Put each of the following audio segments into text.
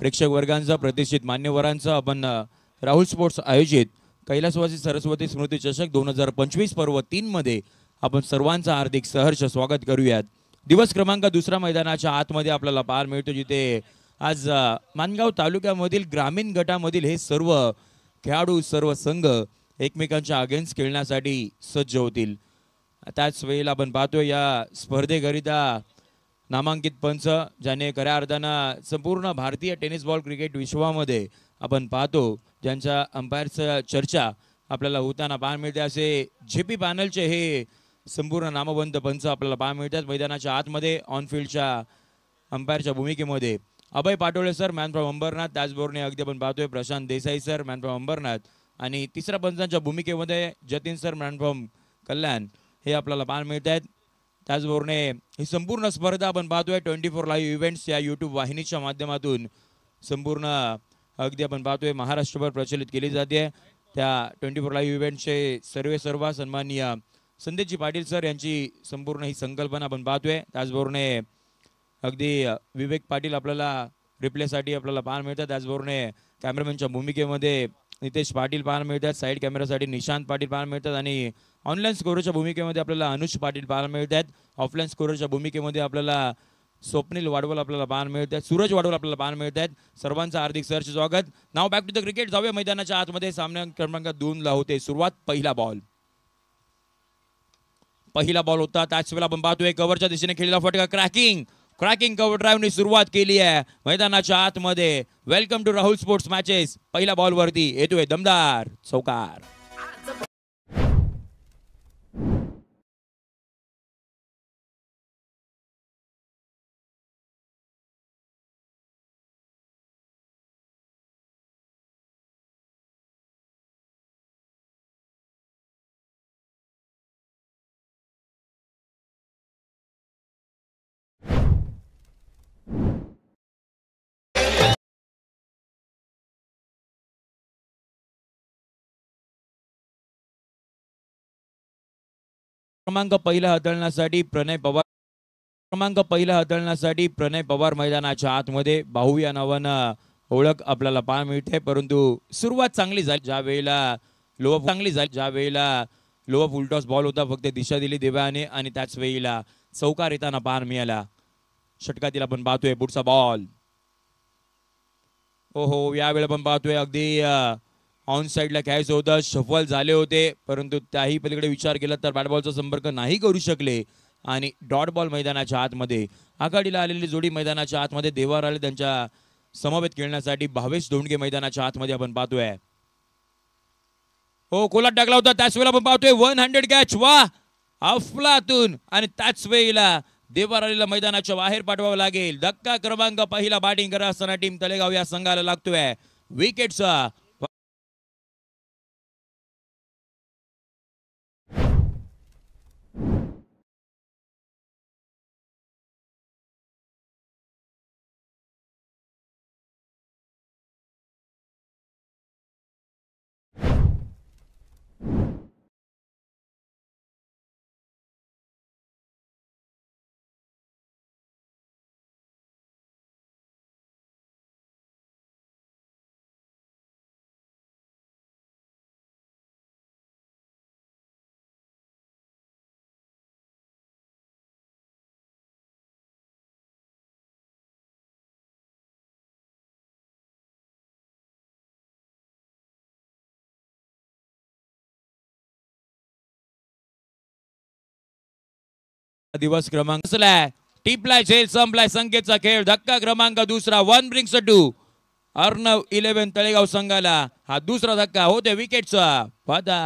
प्रेक्षक वर्गांचा प्रतिष्ठित मान्यवरांचा आपण राहुल स्पोर्ट्स आयोजित कैलासवासी सरस्वती स्मृती चषक 2025 पर्व 3 मध्ये आपण सर्वांचं हार्दिक सहर्ष स्वागत करूयात। दिवस क्रमांक दुसरा मैदानाच्या आतमध्ये आपल्याला पाहायला मिळतो, जिथे आज मानगाव तालुक्यामधील ग्रामीण गटामधील हे सर्व खेळाडू सर्व संघ एकमेकांच्या अगेन्स्ट खेळण्यासाठी सज्ज होतील। त्याच वेळेला आपण पाहतोय या स्पर्धेकरिता नामांकित पंच ज्याने खऱ्या अर्थानं संपूर्ण भारतीय टेनिस बॉल क्रिकेट विश्वामध्ये आपण पाहतो, ज्यांच्या अंपायरचं चर्चा आपल्याला होताना पाहायला मिळते, असे जेपी पॅनलचे हे संपूर्ण नामवंत पंच आपल्याला पाहायला मिळतात। मैदानाच्या आतमध्ये ऑन फील्डच्या अंपायरच्या भूमिकेमध्ये Abhay Patole sir man from Ambernath, त्याचबरोबर अगदी आपण पाहतोय Prashant Desai sir man from Ambernath, आणि तिसऱ्या पंचांच्या भूमिकेमध्ये Jatin sir man from Kalyan हे आपल्याला पाहायला मिळत आहेत। त्याचबरोबर ही संपूर्ण स्पर्धा आपण पाहतोय 24 लाईव्ह इव्हेंट्स या यूट्यूब वाहिनीच्या माध्यमातून संपूर्ण अगदी आपण पाहतोय महाराष्ट्रभर प्रचलित केली जाते। त्या 24 लाईव्ह इव्हेंटचे सर्व सन्माननीय संदेशजी पाटील सर यांची संपूर्ण ही संकल्पना आपण पाहतोय। त्याचबरोबर अगदी विवेक पाटील आपल्याला रिप्लेसाठी आपल्याला पाहायला मिळतात। त्याचबरोबर कॅमेरामॅनच्या भूमिकेमध्ये नितेश पाटील पाहायला मिळतात, साईड कॅमेरासाठी निशांत पाटील पाहायला मिळतात, आणि ऑनलाईन स्कोरच्या भूमिकेमध्ये आपल्याला अनुज पाटील पाहायला मिळतात। ऑफलाईन स्कोरच्या भूमिकेमध्ये आपल्याला स्वप्नील वाडवल आपल्याला पाहायला मिळतात, सूरज वाडवल आपल्याला पाहायला मिळतात। सर्वांचं हार्दिक सहर्ष स्वागत। नाव बॅक टू द क्रिकेट, जाऊया मैदानाच्या आतमध्ये। सामना क्रमांक 2 ला होते सुरुवात। पहिला बॉल होता, त्याच वेळेला आपण पाहतोय कव्हरच्या दिशेने खेळलेला फटका, क्रॅकिंग कव्हर ड्राईव्हने सुरुवात केली आहे मैदानाच्या आतमध्ये। Welcome to Rahul sports matches. पहिल्या बॉल वरती येतोय दमदार चौकार। क्रमांक पहिला हाताळण्यासाठी प्रणय पवार मैदानाच्या आतमध्ये बाहू या नावानं ओळख आपल्याला पाहायला मिळते, परंतु सुरुवात चांगली झाली ज्या वेळेला लोअ फुल टॉस बॉल होता, फक्त दिशा दिली देवाने आणि त्याच वेळेला चौकार येताना पाहायला मिळाला। षटकातील आपण पाहतोय पुढचा बॉल, ओहो यावेळेला आपण पाहतोय अगदी ऑन साइडला खेळायचं होतं, शफल झाले होते, परंतु त्याही पलीकडे विचार केला तर बॅट बॉलचा संपर्क नाही करू शकले आणि डॉट बॉल मैदानाच्या आतमध्ये आघाडीला आलेली जोडी मैदानाच्या आतमध्ये देवार आले त्यांच्या समवेत खेळण्यासाठी। भावेश धोंडगे मैदानाच्या आतमध्ये आपण पाहतोय, हो कोलाट टाकला होता, त्याच वेळेला आपण पाहतोय 100 कॅच, वा अफलातून, आणि त्याच वेळेला देवार आलेला मैदानाच्या बाहेर पाठवावं लागेल। धक्का क्रमांक पहिला बॅटिंग करत असताना टीम तलेगाव या संघाला लागतोय विकेटचा। दिवस क्रमांक टिपलाय झेल संपलाय संकेतचा खेळ। धक्का क्रमांक दुसरा, 1 ब्रिंग्स 2 अर्णव 11 तळेगाव संघाला हा दुसरा धक्का होते विकेटचा पदा।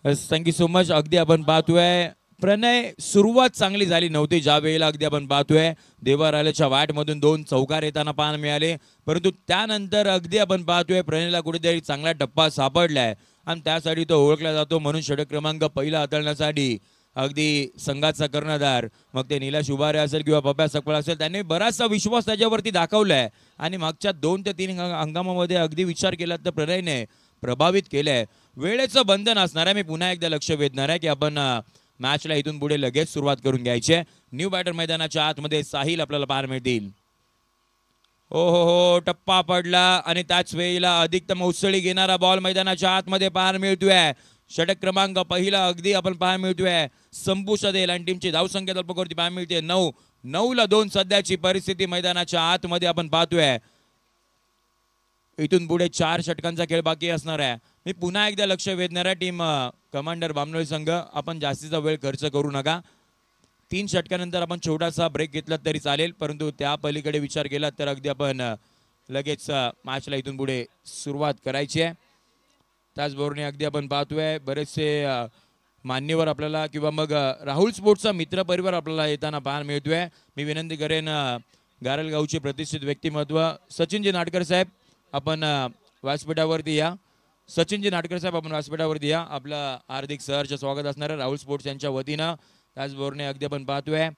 Thank you so much. अगदी आपण पाहतोय प्रणय सुरुवात चांगली झाली नव्हती ज्या वेळेला अगदी आपण पाहतोय देवाराल्याच्या वाटमधून 2 चौकार येताना पाहायला मिळाले, परंतु त्यानंतर अगदी आपण पाहतोय प्रणयला कुठेतरी चांगला टप्पा सापडलाय आणि त्यासाठी तो ओळखला जातो. म्हणून षटक क्रमांक पहिला हाताळण्यासाठी अगदी संघाचा कर्णधार मग ते नीला शुभारे असेल किंवा पप्या सकपाळ असेल त्यांनी बराचसा विश्वास त्याच्यावरती दाखवलाय आणि मागच्या 2 ते 3 हंगामामध्ये अगदी विचार केला तर प्रणयने प्रभावित केलंय. वेळेचं बंधन असणार आहे. मी पुन्हा एकदा लक्ष वेधणार आहे की आपण मॅचला इथून पुढे लगेच सुरुवात करून घ्यायची आहे. न्यू बॅटर मैदानाच्या आतमध्ये साहिल आपल्याला पाहायला मिळतील. हो हो हो, टप्पा पडला आणि त्याच वेळेला अधिकतम उसळी घेणारा बॉल मैदानाच्या आतमध्ये पाहायला मिळतोय. षटक क्रमांक पहिला अगदी आपण पाहायला मिळतोय संपू शकेल आणि टीमची धावसंख्या अल्पकोरती पाहायला मिळते 9 ला 2 सध्याची परिस्थिती मैदानाच्या आतमध्ये आपण पाहतोय. इथून पुढे 4 षटकांचा खेळ बाकी असणार आहे. मी पुन्हा एकदा लक्ष वेधणार आहे टीम कमांडर बामनोळी संघ, आपण जास्तीचा वेळ खर्च करू नका. 3 षटकानंतर आपण छोटासा ब्रेक घेतला तरी चालेल, परंतु त्या पलीकडे विचार केला तर अगदी आपण लगेच मॅचला इथून पुढे सुरुवात करायची आहे. त्याचबरोबर अगदी आपण पाहतोय बरेचसे मान्यवर आपल्याला किंवा मग राहुल स्पोर्ट्सचा मित्र परिवार आपल्याला येताना पाहायला मिळतोय. मी विनंती करेन गारलगावचे प्रतिष्ठित व्यक्तिमत्व सचिनजी नाटकर साहेब आपण व्यासपीठावरती या. सचिनजी नाटकर साहेब आपण व्यासपीठावरती या. आपलं हार्दिक सहर्ष स्वागत असणार आहे राहुल स्पोर्ट्स यांच्या वतीनं. त्याचबरोबर अगदी आपण पाहतोय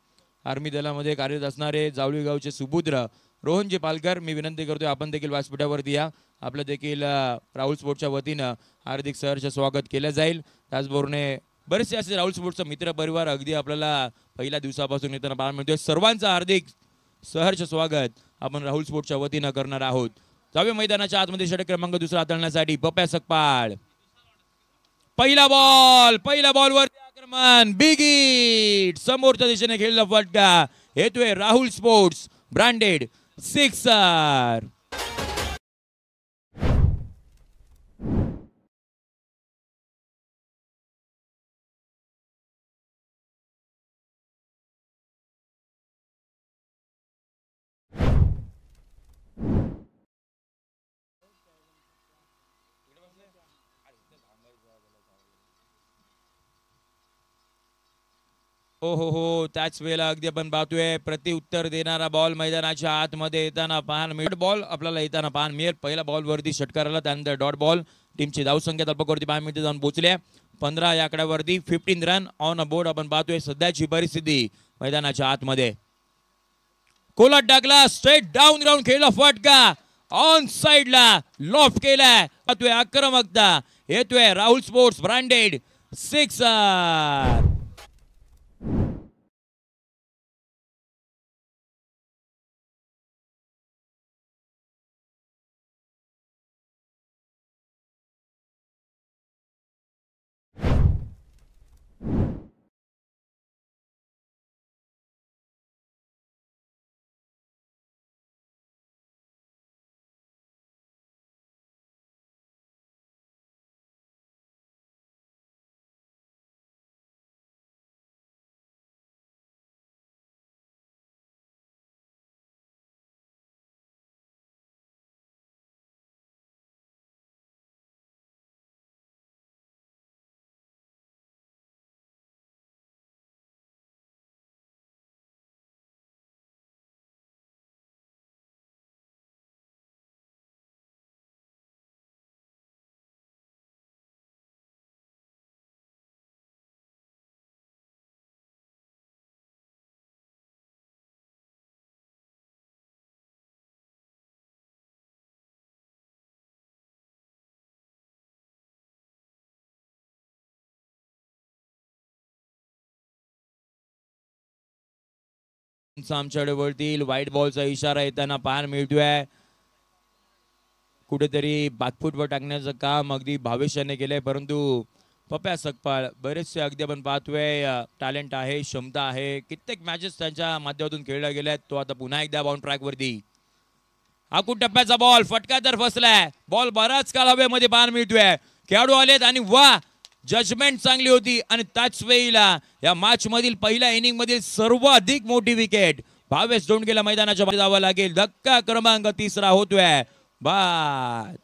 आर्मी दलामध्ये कार्यरत असणारे जावळी गावचे सुपुत्र रोहनजी पालकर, मी विनंती करतोय आपण देखील व्यासपीठावरती या. आपलं देखील राहुल स्पोर्ट्सच्या वतीनं हार्दिक सहर्ष स्वागत केलं जाईल. त्याचबरोबर बरेचसे असे राहुल स्पोर्ट्सचा मित्र परिवार अगदी आपल्याला पहिल्या दिवसापासून येताना पाहायला मिळतोय. सर्वांचं हार्दिक सहर्ष स्वागत आपण राहुल स्पोर्ट्सच्या वतीनं करणार आहोत. जाऊया मैदानाच्या आतमध्ये षटक क्रमांक दुसरा हाताळण्यासाठी पप्या सकपाळ. पहिला बॉलवर आक्रमण बिग हिट समोरच्या दिशेने खेळला फटका येतोय राहुल स्पोर्ट्स ब्रँडेड सिक्सर. हो हो हो, त्याच वेळेला अगदी आपण पाहतोय प्रत्युत्तर देणारा बॉल मैदानाच्या आतमध्ये येताना पाहायला मिळेल. बॉल आपल्याला येताना पाहायला मिळेल. पहिला बॉलवरती षटकाराला, त्यानंतर डॉट बॉल. टीमची धावसंख्या अल्पकोरती पाहायला मिळते जाऊन पोहोचल्या 15 या आकड्यावरती 15 रन ऑन अ बोर्ड. आपण पाहतोय सध्याची परिस्थिती मैदानाच्या आतमध्ये. कोलाट टाकला स्ट्रेट डाऊन ग्राउंड खेळला फटका ऑन साइडला लॉफ्ट केलाय. पाहतोय आक्रमकता येतोय राहुल स्पोर्ट्स ब्रँडेड सिक्सर. आमच्याकडे वळतील. व्हाईट बॉलचा इशारा येताना पाहायला मिळतोय. कुठेतरी बाकफूटवर टाकण्याचं काम अगदी भावेशाने केलंय, परंतु पप्या सकपाळ बरेचसे अगदी आपण पाहतोय टॅलेंट आहे, क्षमता आहे. कित्येक मॅचेस त्यांच्या माध्यमातून खेळल्या गेल्यात. तो आता पुन्हा एकदा बाउंड ट्रॅक वरती. आकूट टप्प्याचा बॉल फटका तर फसलाय. बॉल बराच काळ हवेमध्ये पाहायला मिळतोय. खेळाडू आलेत आणि वा जजमेंट चांगली होती आणि त्याच वेळेला या मॅच मधील पहिल्या इनिंग मधील सर्वाधिक मोठी विकेट भावेश दोंडगेला मैदानाच्या बाहेर जावं लागेल. धक्का क्रमांक 3 होतोय बाद.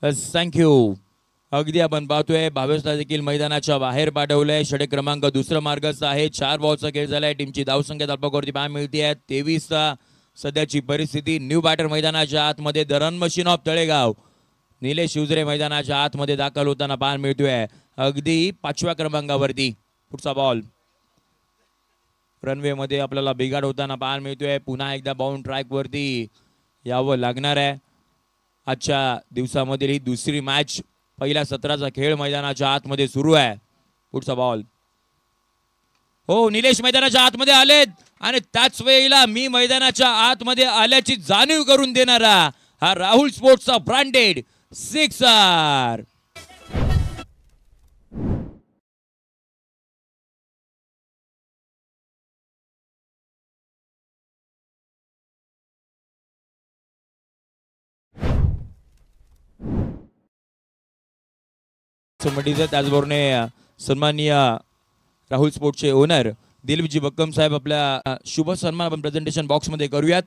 थँक्यू. अगदी आपण पाहतोय भावेशला देखील मैदानाच्या बाहेर पाठवलंय. षटक क्रमांक दुसरं मार्गाचा आहे. 4 बॉलचा खेळ झालाय. टीमची धावसंख्या तालपावरती पाहायला मिळते 23 सध्याची परिस्थिती. न्यू बॅटर मैदानाच्या आतमध्ये the run machine of Talegaon Nilesh Shivjare मैदानाच्या आतमध्ये दाखल होताना पाहायला मिळतोय. अगदी 5व्या क्रमांकावरती पुढचा बॉल रनवे मध्ये आपल्याला बिघाड होताना पाहायला मिळतोय. पुन्हा एकदा बाउंड ट्रॅक वरती यावं लागणार आहे. आजच्या दिवसामधील ही दुसरी मॅच पहिल्या सत्राचा खेळ मैदानाच्या आतमध्ये सुरू आहे. पुढचा बॉल हो निलेश मैदानाच्या आतमध्ये आलेत आणि त्याच वेळेला मी मैदानाच्या आतमध्ये आल्याची जाणीव करून देणारा हा राहुल स्पोर्ट्सचा ब्रँडेड सिक्सर. त्याचबरोबर सन्माननीय राहुल स्पोर्ट्सचे ओनर दिलीपजी बक्कम साहेब आपल्या शुभ सन्मान आपण प्रेझेंटेशन बॉक्स मध्ये करूयात.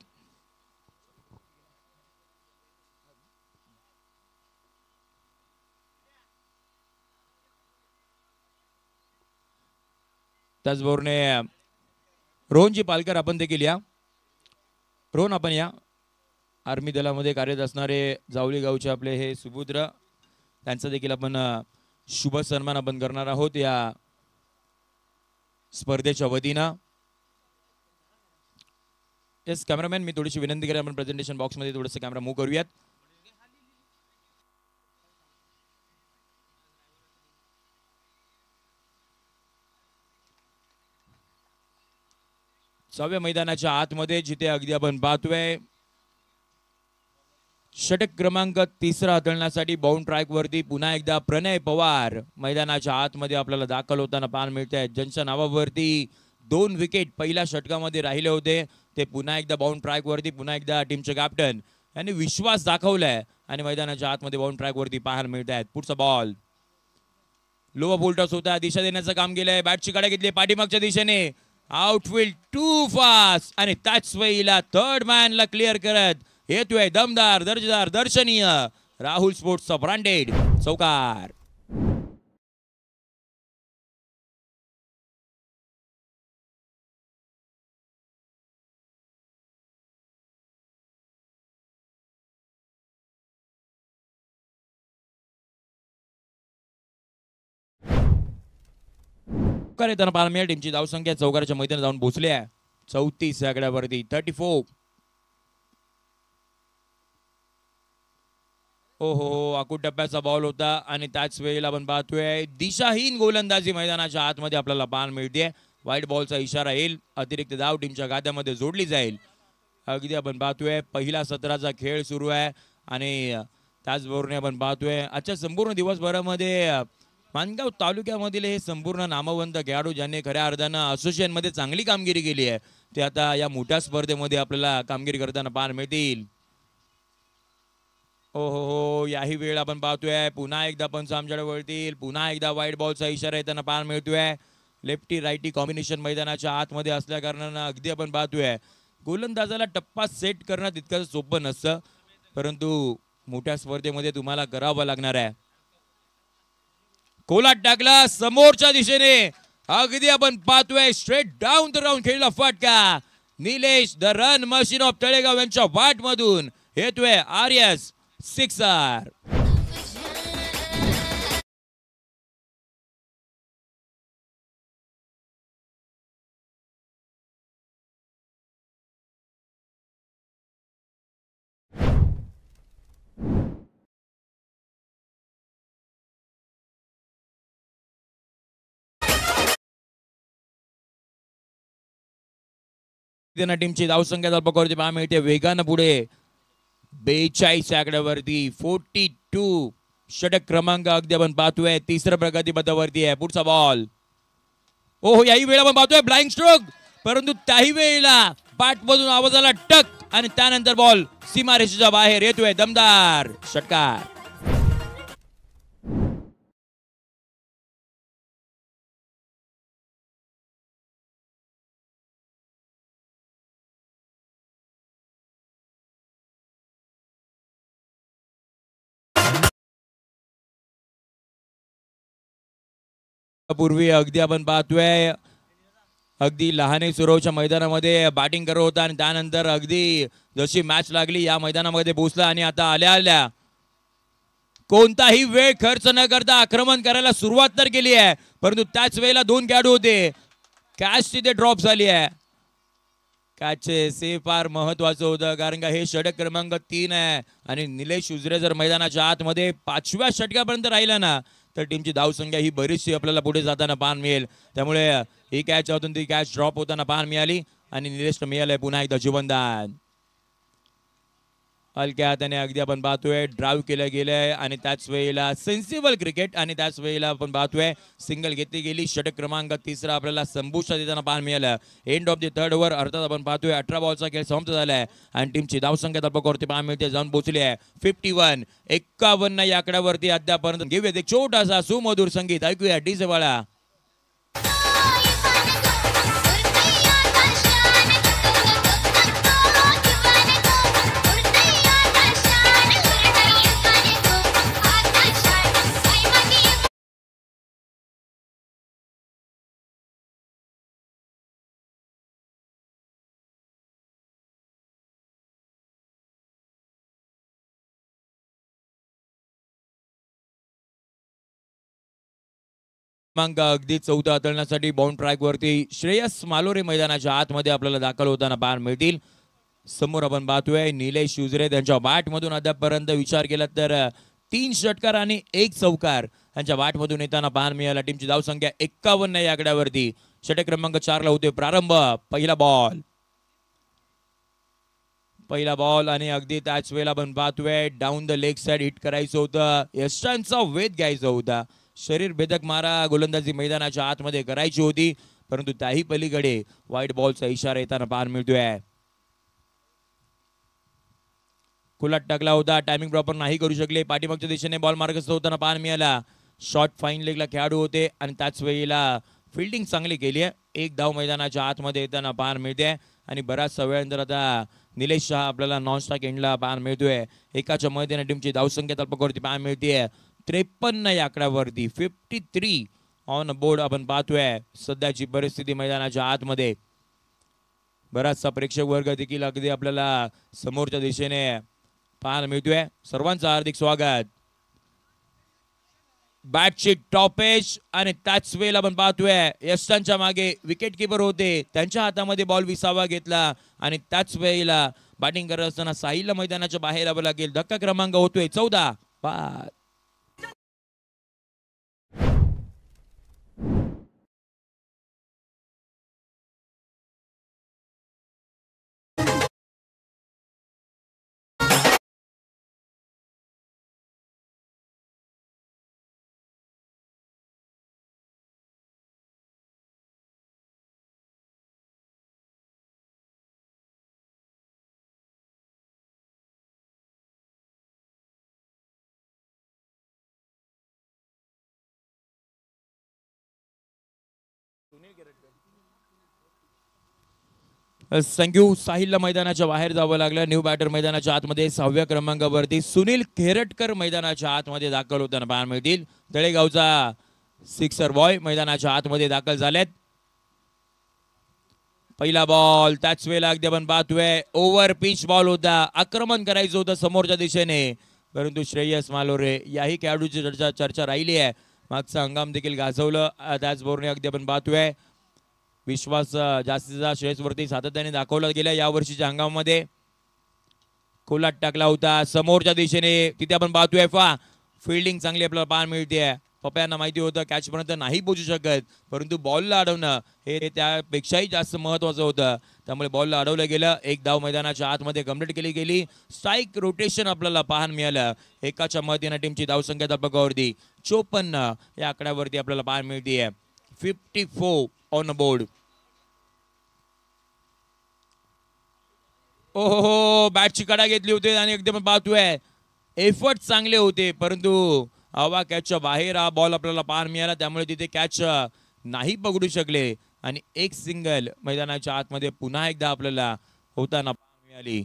त्याचबरोबर रोहनजी पालकर आपण देखील या. रोहन आपण या. आर्मी दलामध्ये कार्यरत असणारे जावली गावचे आपले हे सुपुत्र त्यांचा देखील आपण शुभ सन्मान आपण करणार आहोत या स्पर्धेच्या वतीनं. येस कॅमेरामॅन मी थोडीशी विनंती करेन आपण प्रेझेंटेशन बॉक्स मध्ये थोडंसं कॅमेरा मूव्ह करूयात. सहाव्या मैदानाच्या आतमध्ये जिथे अगदी आपण पाहतोय षटक क्रमांक तिसरा हाताळण्यासाठी बाउंड ट्रॅक वरती पुन्हा एकदा प्रणय पवार मैदानाच्या आतमध्ये आपल्याला दाखल होताना पाहायला मिळतंय. ज्यांच्या नावावरती 2 विकेट पहिल्या षटकामध्ये राहिले होते ते पुन्हा एकदा बाउंड ट्रॅक वरती पुन्हा एकदा टीमचे कॅप्टन यांनी विश्वास दाखवलाय आणि मैदानाच्या आतमध्ये बाउंड ट्रॅक वरती पाहायला मिळत आहेत. पुढचा बॉल लो फुलटॉस होता दिशा देण्याचं काम केलंय. बॅटची कडा घेतली पाठीमागच्या दिशेने आउटफील्ड टू फास्ट आणि त्याच वेळेला थर्ड मॅनला क्लिअर करत येतोय दमदार दर्जेदार दर्शनीय राहुल स्पोर्ट्सचा ब्रँडेड चौकार. येताना पाहायला मिळेल टीमची धावसंख्या चौकाराच्या मैदानात जाऊन पोहोचली आहे 34 आकड्यावरती 34. हो आकूट टप्प्याचा बॉल होता आणि त्याच वेळेला आपण पाहतोय दिशाहीन गोलंदाजी मैदानाच्या आतमध्ये आपल्याला पाहायला मिळते. व्हाईट बॉलचा इशारा येईल. अतिरिक्त धाव टीमच्या खात्यामध्ये जोडली जाईल. अगदी आपण पाहतोय पहिला सत्राचा खेळ सुरू आहे आणि त्याचबरोबर आपण पाहतोय आजच्या संपूर्ण दिवसभरामध्ये माणगाव तालुक्यामधील हे संपूर्ण नामवंत खेळाडू ज्यांनी खऱ्या अर्थानं असोसिएशन मध्ये चांगली कामगिरी केली आहे ते आता या मोठ्या स्पर्धेमध्ये आपल्याला कामगिरी करताना पाहायला मिळतील. हो याही वेळ आपण पाहतोय पुन्हा एकदा पंच आमच्याकडे वळतील. पुन्हा एकदा व्हाईट बॉलचा इशारा येताना पाहायला मिळतोय. लेफ्टी राईटी कॉम्बिनेशन मैदानाच्या आतमध्ये असल्या कारणानं अगदी आपण पाहतोय गोलंदाजाला टप्पा सेट करणं तितकं सोपं नसतं परंतु मोठ्या स्पर्धेमध्ये तुम्हाला करावं लागणार आहे. कोलाट टाकला समोरच्या दिशेने अगदी आपण पाहतोय स्ट्रेट डाऊन द राऊंड खेळला फटका. Nilesh the run machine of Talegaon यांच्या वाट मधून येतोय आर्यस सिक्सर. टीमची धावसंख्या जर पाहायला मिळते वेगानं पुढे 42 आकड्यावरती 42. षटक क्रमांक अगदी आपण पाहतोय तिसऱ्या प्रगतीपथावरती आहे. पुढचा बॉल याही वेळेला आपण पाहतोय ब्लाइंड स्ट्रोक परंतु त्याही वेळेला बॅटमधून आवाज आला टक आणि त्यानंतर बॉल सीमारेषेच्या बाहेर येतोय दमदार षटकार. पूर्वी अगदी आपण पाहतोय अगदी लहाने सुरवच्या मैदानामध्ये बॅटिंग करत होता आणि त्यानंतर अगदी जशी मॅच लागली या मैदानामध्ये पोहोचला आणि आता आल्या आल्या कोणताही वेळ खर्च न करता आक्रमण करायला सुरुवात तर केली आहे, परंतु त्याच वेळेला दोन खेळाडू होते. कॅच तिथे ड्रॉप झाली आहे. कॅचचे से फार महत्वाचं होतं कारण का हे षटक क्रमांक 3 आहे आणि निलेश उजरे जर मैदानाच्या आतमध्ये 5व्या षटकापर्यंत राहिला ना तर टीमची धावसंख्या ही बरीचशी आपल्याला पुढे जाताना पाहायला मिळेल. त्यामुळे ही कॅच होती ती कॅच ड्रॉप होताना पाहायला मिळाली आणि निलेशला मिळालंय पुन्हा एकदा जीवनदान. हलक्या हाताने अगदी आपण पाहतोय ड्राईव्ह केलं गेलंय आणि त्याच वेळेला सेन्सिबल क्रिकेट आणि त्याच वेळेला आपण पाहतोय सिंगल घेतली गेली. षटक क्रमांक 3 आपल्याला संपुष्टात येताना पाहायला मिळालं. End of the third over अर्थात आपण पाहतोय 18 बॉलचा खेळ समाप्त झालाय आणि टीमची धावसंख्या तळपकोवरती पाहायला मिळते जाऊन पोहोचली आहे 51. 51 या आकड्यावरती अद्यापर्यंत घेऊयात एक छोटासा सुमधुर संगीत ऐकूया डीजे वाला. क्रमांक अगदी 14 हाताळण्यासाठी बाउंड ट्रॅक वरती श्रेयस मालोरे मैदानाच्या आतमध्ये आपल्याला दाखल होताना पाहायला मिळतील. समोर आपण पाहतोय निलेश उजरे त्यांच्या बॅट मधून अद्यापर्यंत विचार केला तर 3 षटकार आणि 1 चौकार त्यांच्या बॅट मधून येताना पाहायला मिळाला. टीमची धावसंख्या 51 या आकड्यावरती. षटक क्रमांक 4 ला होते प्रारंभ. पहिला बॉल आणि अगदी त्याच वेळेला आपण पाहतोय down the leg side hit करायचं होतं. यशांचा वेध घ्यायचा होता. शरीर भेदक मारा गोलंदाजी मैदानाच्या आतमध्ये करायची होती, परंतु त्याही पलीकडे वाईट बॉलचा इशारा येताना पाहायला मिळतोय. खुलाट टाकला होता. टायमिंग प्रॉपर नाही करू शकले. पाठीमागच्या दिशेने बॉल मार्गस्थ होताना पाहायला मिळाला. शॉर्ट फाईन लेगला खेळाडू होते आणि त्याच वेळेला फिल्डिंग चांगली केली आहे. एक धाव मैदानाच्या आतमध्ये येताना पाहायला मिळते आणि बराचसा वेळानंतर आता निलेश शहा आपल्याला नॉन स्ट्राइक एंडला पाहायला मिळतोय. एकाच्या मदतीने टीमची धावसंख्या तळपकोवरती पाहायला मिळते 53 या आकड्यावरती. 53 ऑन बोर्ड आपण पाहतोय. सध्याची परिस्थिती मैदानाच्या आतमध्ये बराचसा प्रेक्षक वर्ग देखील अगदी आपल्याला समोरच्या दिशेने पाहायला मिळतोय. सर्वांचं हार्दिक स्वागत. बॅटची टॉपेज आणि त्याच वेळेला आपण पाहतोय यशांच्या मागे विकेट किपर होते, त्यांच्या हातामध्ये बॉल 20वा घेतला आणि त्याच वेळेला बॅटिंग करत असताना साहिलला मैदानाच्या बाहेर यावं लागेल. धक्का क्रमांक होतोय 14. थँक्यू. साहिलला मैदानाच्या बाहेर जावं लागलं. न्यू बॅटर मैदानाच्या आतमध्ये 6व्या क्रमांकावरती सुनील खेरटकर मैदानाच्या आतमध्ये दाखल होताना पाहायला मिळतील. तळेगावचा सिक्सर बॉय मैदानाच्या आतमध्ये दाखल झालेत. पहिला बॉल त्याच वेळेला अगदी आपण पाहतोय ओव्हर पिच बॉल होता. आक्रमण करायचं होतं समोरच्या दिशेने, परंतु श्रेयस मालोरे याही खेळाडूची चर्चा राहिली आहे. मागचा हंगाम देखील गाजवलं. त्याचबरोबर अगदी आपण पाहतोय विश्वास जास्तीचा श्रेयसवरती सातत्याने दाखवला गेला. या वर्षीच्या हंगामामध्ये खोलाट टाकला होता समोरच्या दिशेने. तिथे आपण पाहतोय फिल्डिंग चांगली आपल्याला पाहायला मिळते. पप्यांना माहिती होतं कॅच पर्यंत नाही पोहोचू शकत, परंतु बॉलला अडवणं हे त्यापेक्षाही जास्त महत्वाचं होतं. त्यामुळे बॉलला अडवलं गेलं. एक धाव मैदानाच्या आतमध्ये कंप्लीट केली गेली. स्ट्राईक रोटेशन आपल्याला पाहायला मिळालं. एकाच्या मदतीने टीमची धावसंख्या तळपकोवरती 54 या आकड्यावरती आपल्याला पाहायला मिळते. 54 ऑन बोर्ड. ओहो, बॅटची कडा घेतली होती आणि एकदम पाहतोय एफर्ट चांगले होते, परंतु हवा कॅचच्या बाहेर हा बॉल आपल्याला पाहायला मिळाला. त्यामुळे तिथे कॅच नाही पकडू शकले आणि एक सिंगल मैदानाच्या आतमध्ये पुन्हा एकदा आपल्याला होताना पाहायला मिळाली.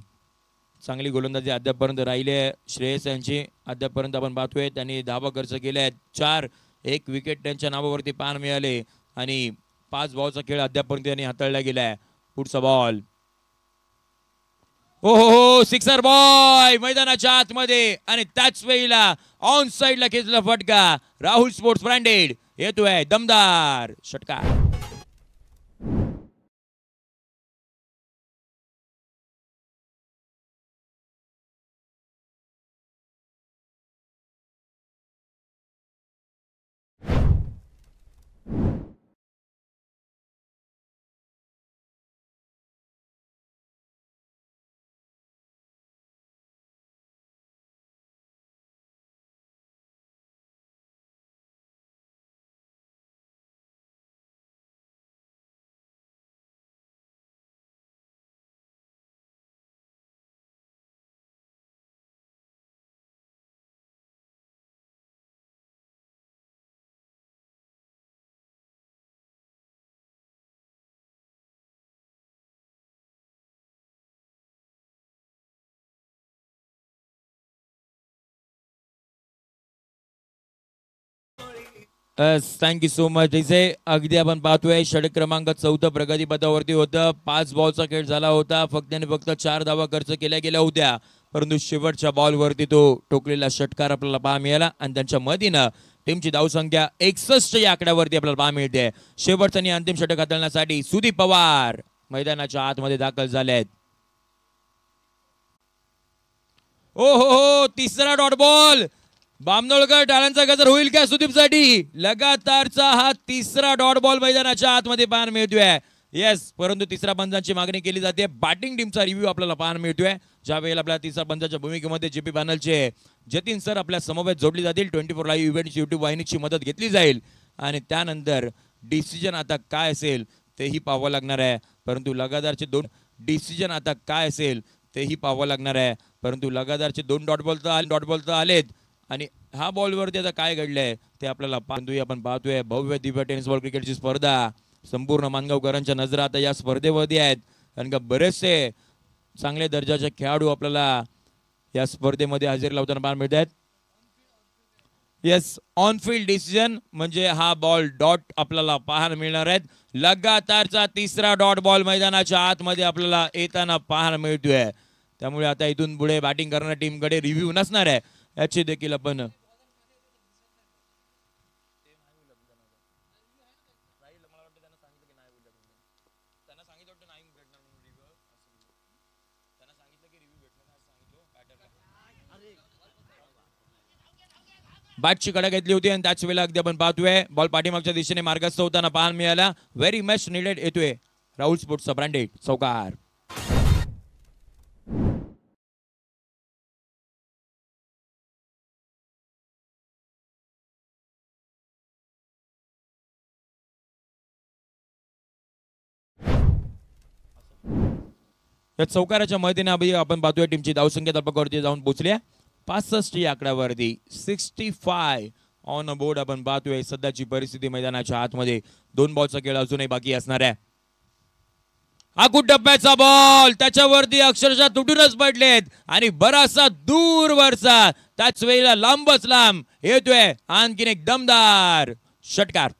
चांगली गोलंदाजी अद्यापर्यंत राहिली आहे श्रेयस यांची. अद्यापर्यंत आपण पाहतोय त्यांनी धावा खर्च केल्या आहेत 4 एक विकेट त्यांच्या नावावरती पान मिळाले आणि 5 बॉलचा खेळ अद्यापपर्यंत त्यांनी हाताळला गेलाय. पुढचा बॉल, हो हो हो, सिक्सर बॉय मैदानाच्या आतमध्ये आणि त्याच वेळेला ऑन साइडला खेचला फटका. राहुल स्पोर्ट्स ब्रँडेड येतोय दमदार षटकार. Thank you so much. इथे अगदी आपण पाहतोय षटक क्रमांक 14 प्रगतीपथावरती होतं. 5 बॉलचा खेळ झाला होता. फक्त आणि फक्त 4 धावा खर्च केल्या गेल्या होत्या, परंतु शेवटच्या बॉलवरती तो टोकलेला षटकार आपल्याला पाहा मिळाला आणि त्यांच्या मदतीनं टीमची धावसंख्या 61 या आकड्यावरती आपल्याला पाहा मिळते. शेवटचं आणि अंतिम षटक हाताळण्यासाठी सुदीप पवार मैदानाच्या आतमध्ये दाखल झाले आहेत. ओ हो हो, तिसरा डॉट बॉल. बामनोळकर टाळ्यांचा गजर होईल का सुदीपसाठी? लगातारचा हा तिसरा डॉट बॉल मैदानाच्या आतमध्ये पाहायला मिळतोय. येस, परंतु तिसऱ्या पंचांची मागणी केली जाते. बॅटिंग टीमचा रिव्ह्यू आपल्याला पाहायला मिळतोय. ज्या वेळेला आपल्या तिसऱ्या पंचाच्या भूमिकेमध्ये जेपी पॅनलचे जतीन सर आपल्या समवेत जोडली जातील. 24 लाईव्ह इव्हेंट्स युट्यूब वाहिनीची मदत घेतली जाईल आणि त्यानंतर डिसिजन आता काय असेल तेही पाहावं लागणार आहे. परंतु लगातारचे 2 डिसिजन आता काय असेल तेही पाहावं लागणार आहे. परंतु लगातारचे 2 डॉट बॉल तर आलेत आणि हा बॉलवरती आता काय घडलंय ते आपल्याला आपण पाहतोय. भव्य दिव्य टेनिस बॉल क्रिकेटची स्पर्धा. संपूर्ण मानगावकरांच्या नजरा आता या स्पर्धेवरती आहेत, कारण का बरेचसे चांगल्या दर्जाचे खेळाडू आपल्याला या स्पर्धेमध्ये हजेरी लावताना पाहायला मिळत आहेत. येस, ऑन फील्ड डिसिजन म्हणजे हा बॉल डॉट आपल्याला पाहायला मिळणार आहेत. लगातारचा तिसरा डॉट बॉल मैदानाच्या आतमध्ये आपल्याला येताना पाहायला मिळतोय. त्यामुळे आता इथून पुढे बॅटिंग करणाऱ्या टीमकडे रिव्ह्यू नसणार आहे याची देखील आपण बॅटची कडा घेतली होती आणि त्याच वेळेला अगदी आपण पाहतोय बॉल पाठीमागच्या दिशेने मार्गस्थ होताना पाहायला मिळाला. व्हेरी मच निडेड येतोय राहुल स्पोर्ट्सचा ब्रँडेड चौकार. या चौकाराच्या मदतीने आपण पाहतोय टीमची धावसंख्या तळपकावरती जाऊन पोहोचली 65 या आकड्यावरती. 65 ऑन अ बोर्ड आपण पाहतोय. सध्याची परिस्थिती मैदानाच्या आतमध्ये 2 बॉलचा खेळ अजूनही बाकी असणार आहे. आकुट टप्प्याचा बॉल त्याच्यावरती अक्षरशः तुटूनच पडलेत आणि बराचसा दूरवरचा त्याच वेळेला लांबच लांब येतोय आणखीन एक दमदार षटकार.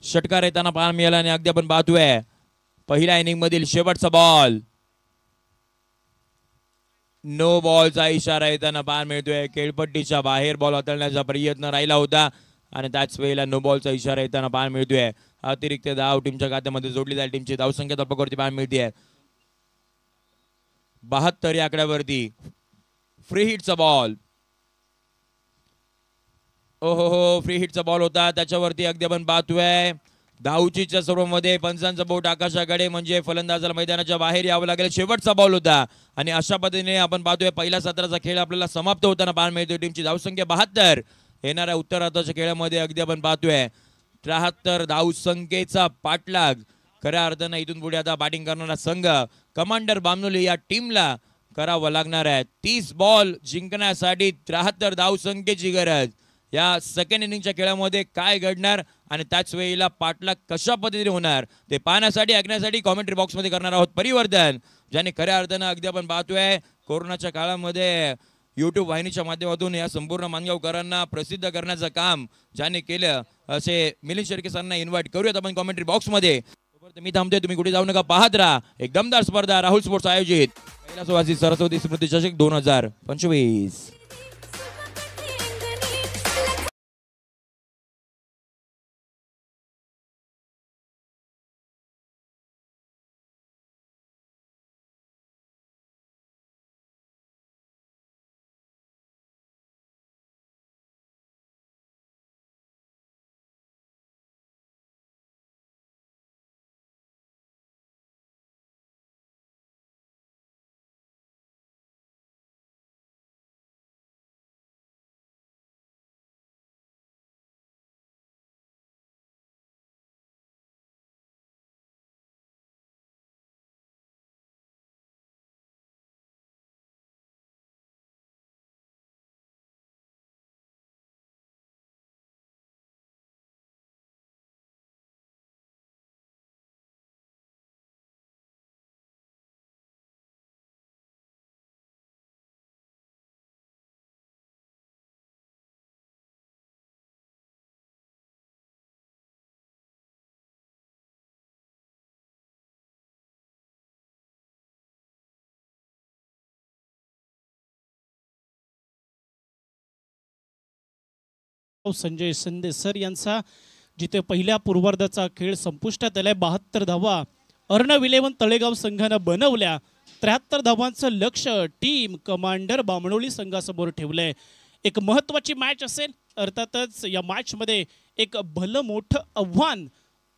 षटकार येताना पाहायला मिळाला आणि अगदी आपण पाहतोय पहिल्या इनिंग मधील शेवटचा बॉल. नो बॉलचा इशारा येताना पाहायला मिळतोय. खेळपट्टीच्या बाहेर बॉल हाताळण्याचा प्रयत्न राहिला होता आणि त्याच वेळेला नो बॉलचा इशारा येताना पाहायला मिळतोय. अतिरिक्त धाव टीमच्या खात्यामध्ये जोडली जाईल. टीमची धावसंख्या तळपकावरती पाहायला मिळते 72 या आकड्यावरती. Free हिटचा ball. ओ हो हो, फ्री हिटचा बॉल होता त्याच्यावरती अगदी आपण पाहतोय धावचीच्या सर्वांमध्ये पंचांचा बोट आकाशाकडे म्हणजे फलंदाजाला मैदानाच्या बाहेर यावं लागेल. शेवटचा बॉल होता आणि अशा पद्धतीने आपण पाहतोय पहिल्या सत्राचा खेळ आपल्याला समाप्त होताना पाहायला मिळतोय. टीमची धावसंख्या 72. येणाऱ्या उत्तरार्धाच्या खेळामध्ये अगदी आपण पाहतोय 73 धावसंख्येचा पाठलाग. खऱ्या अर्थानं इथून पुढे आता बॅटिंग करणारा संघ कमांडर बामनोली या टीमला करावं लागणार आहे. 30 बॉल जिंकण्यासाठी 73 धावसंख्येची गरज. या सेकंड इनिंगच्या खेळामध्ये काय घडणार आणि त्याच वेळेला पाठलाग कशा पद्धतीने होणार ते पाहण्यासाठी ऐकण्यासाठी कॉमेंट्री बॉक्समध्ये करणार आहोत परिवर्तन, ज्याने खऱ्या अर्थानं अगदी आपण पाहतोय कोरोनाच्या काळामध्ये यूट्यूब वाहिनीच्या माध्यमातून या संपूर्ण मानगावकरांना प्रसिद्ध करण्याचं काम ज्याने केलं असे मिलिंद शेळके सरांना इन्व्हाइट करूयात आपण कॉमेंट्री बॉक्समध्ये. मी थांबतोय, तुम्ही कुठे जाऊ नका, पाहत राहा एक दमदार स्पर्धा राहुल स्पोर्ट्स आयोजित कैलासवासी सरस्वती स्मृती चषक 2025. संजय शिंदे सर यांचा जिथे पहिल्या पूर्वार्धाचा खेळ संपुष्टात आलाय. 72 धावा अर्णव 11 तळेगाव संघानं बनवल्या. 73 धावांचं लक्ष टीम कमांडर बामणोली संघासमोर ठेवलंय. एक महत्त्वाची मॅच असेल. अर्थातच या मॅचमध्ये एक भलं मोठं आव्हान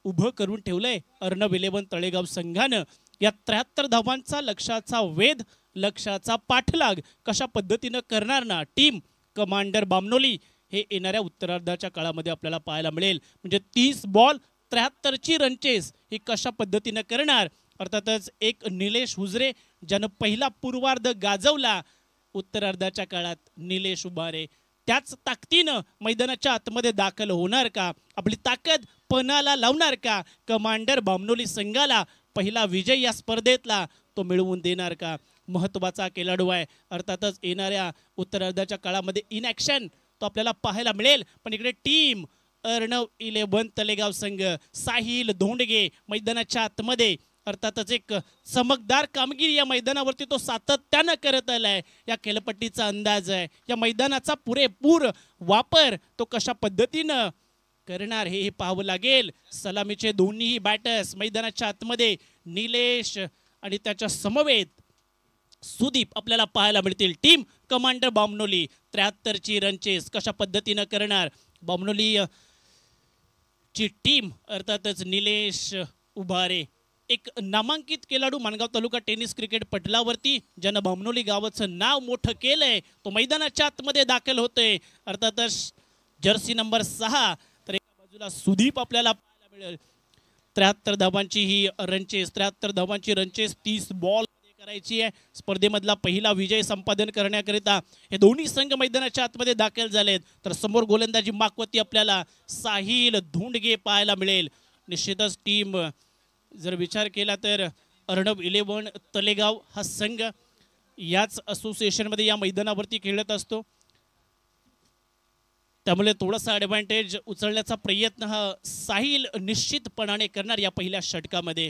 उभं करून ठेवलंय अर्णव 11 तळेगाव संघानं. या 73 धावांचा लक्षाचा वेध, लक्षाचा पाठलाग कशा पद्धतीनं करणार ना टीम कमांडर बामणोली हे येणाऱ्या उत्तरार्धाच्या काळामध्ये आपल्याला पाहायला मिळेल. म्हणजे 30 बॉल 73ची रनचेस ही कशा पद्धतीनं करणार. अर्थातच एक निलेश हुजरे ज्यानं पहिला पूर्वार्ध गाजवला उत्तरार्धाच्या काळात निलेश उभारे त्याच ताकदीनं मैदानाच्या आतमध्ये दाखल होणार का, आपली ताकद पणाला लावणार का, कमांडर बामणोली संघाला पहिला विजय या स्पर्धेतला तो मिळवून देणार का. महत्त्वाचा खेळाडू आहे. अर्थातच येणाऱ्या उत्तरार्धाच्या काळामध्ये इन ॲक्शन तो आपल्याला पाहायला मिळेल. पण इकडे टीम अर्णव 11 तलेगाव संघ साहिल धोंडगे मैदानाच्या आतमध्ये अर्थातच एक चमकदार कामगिरी या मैदानावरती तो सातत्यानं करत आलाय. या खेळपट्टीचा अंदाज आहे, या मैदानाचा पुरेपूर वापर तो कशा पद्धतीनं करणार हे पाहावं लागेल. सलामीचे दोन्ही बॅटर्स मैदानाच्या आतमध्ये निलेश आणि त्याच्या समवेत सुदीप आपल्याला पाहायला मिळतील. टीम कमांडर बामणोली 73ची रनचेस कशा पद्धतीनं करणार. बामणोली ची टीम अर्थातच निलेश उभारे एक नामांकित खेळाडू माणगाव तालुका टेनिस क्रिकेट पटलावरती ज्यानं बामणोली गावाचं नाव मोठं केलंय तो मैदानाच्या आतमध्ये दाखल होतोय. अर्थातच जर्सी नंबर 6 तर एका बाजूला सुदीप आपल्याला पाहायला मिळेल. 73 धावांची ही रनचेस, 73 धावांची रनचेस 30 बॉल करायची आहे. स्पर्धेमधला पहिला विजय संपादन करण्याकरिता हे दोन्ही संघ मैदानाच्या आतमध्ये दाखल झालेत. तर समोर गोलंदाजी माकवती आपल्याला साहिल धोंडगे पाहायला मिळेल. निश्चितच टीम जर विचार केला तर अर्णव 11 तलेगाव हा संघ याच असोसिएशनमध्ये या मैदानावरती खेळत असतो. त्यामुळे थोडासा ॲडव्हान्टेज उचलण्याचा प्रयत्न हा साहिल निश्चितपणाने करणार या पहिल्या षटकामध्ये.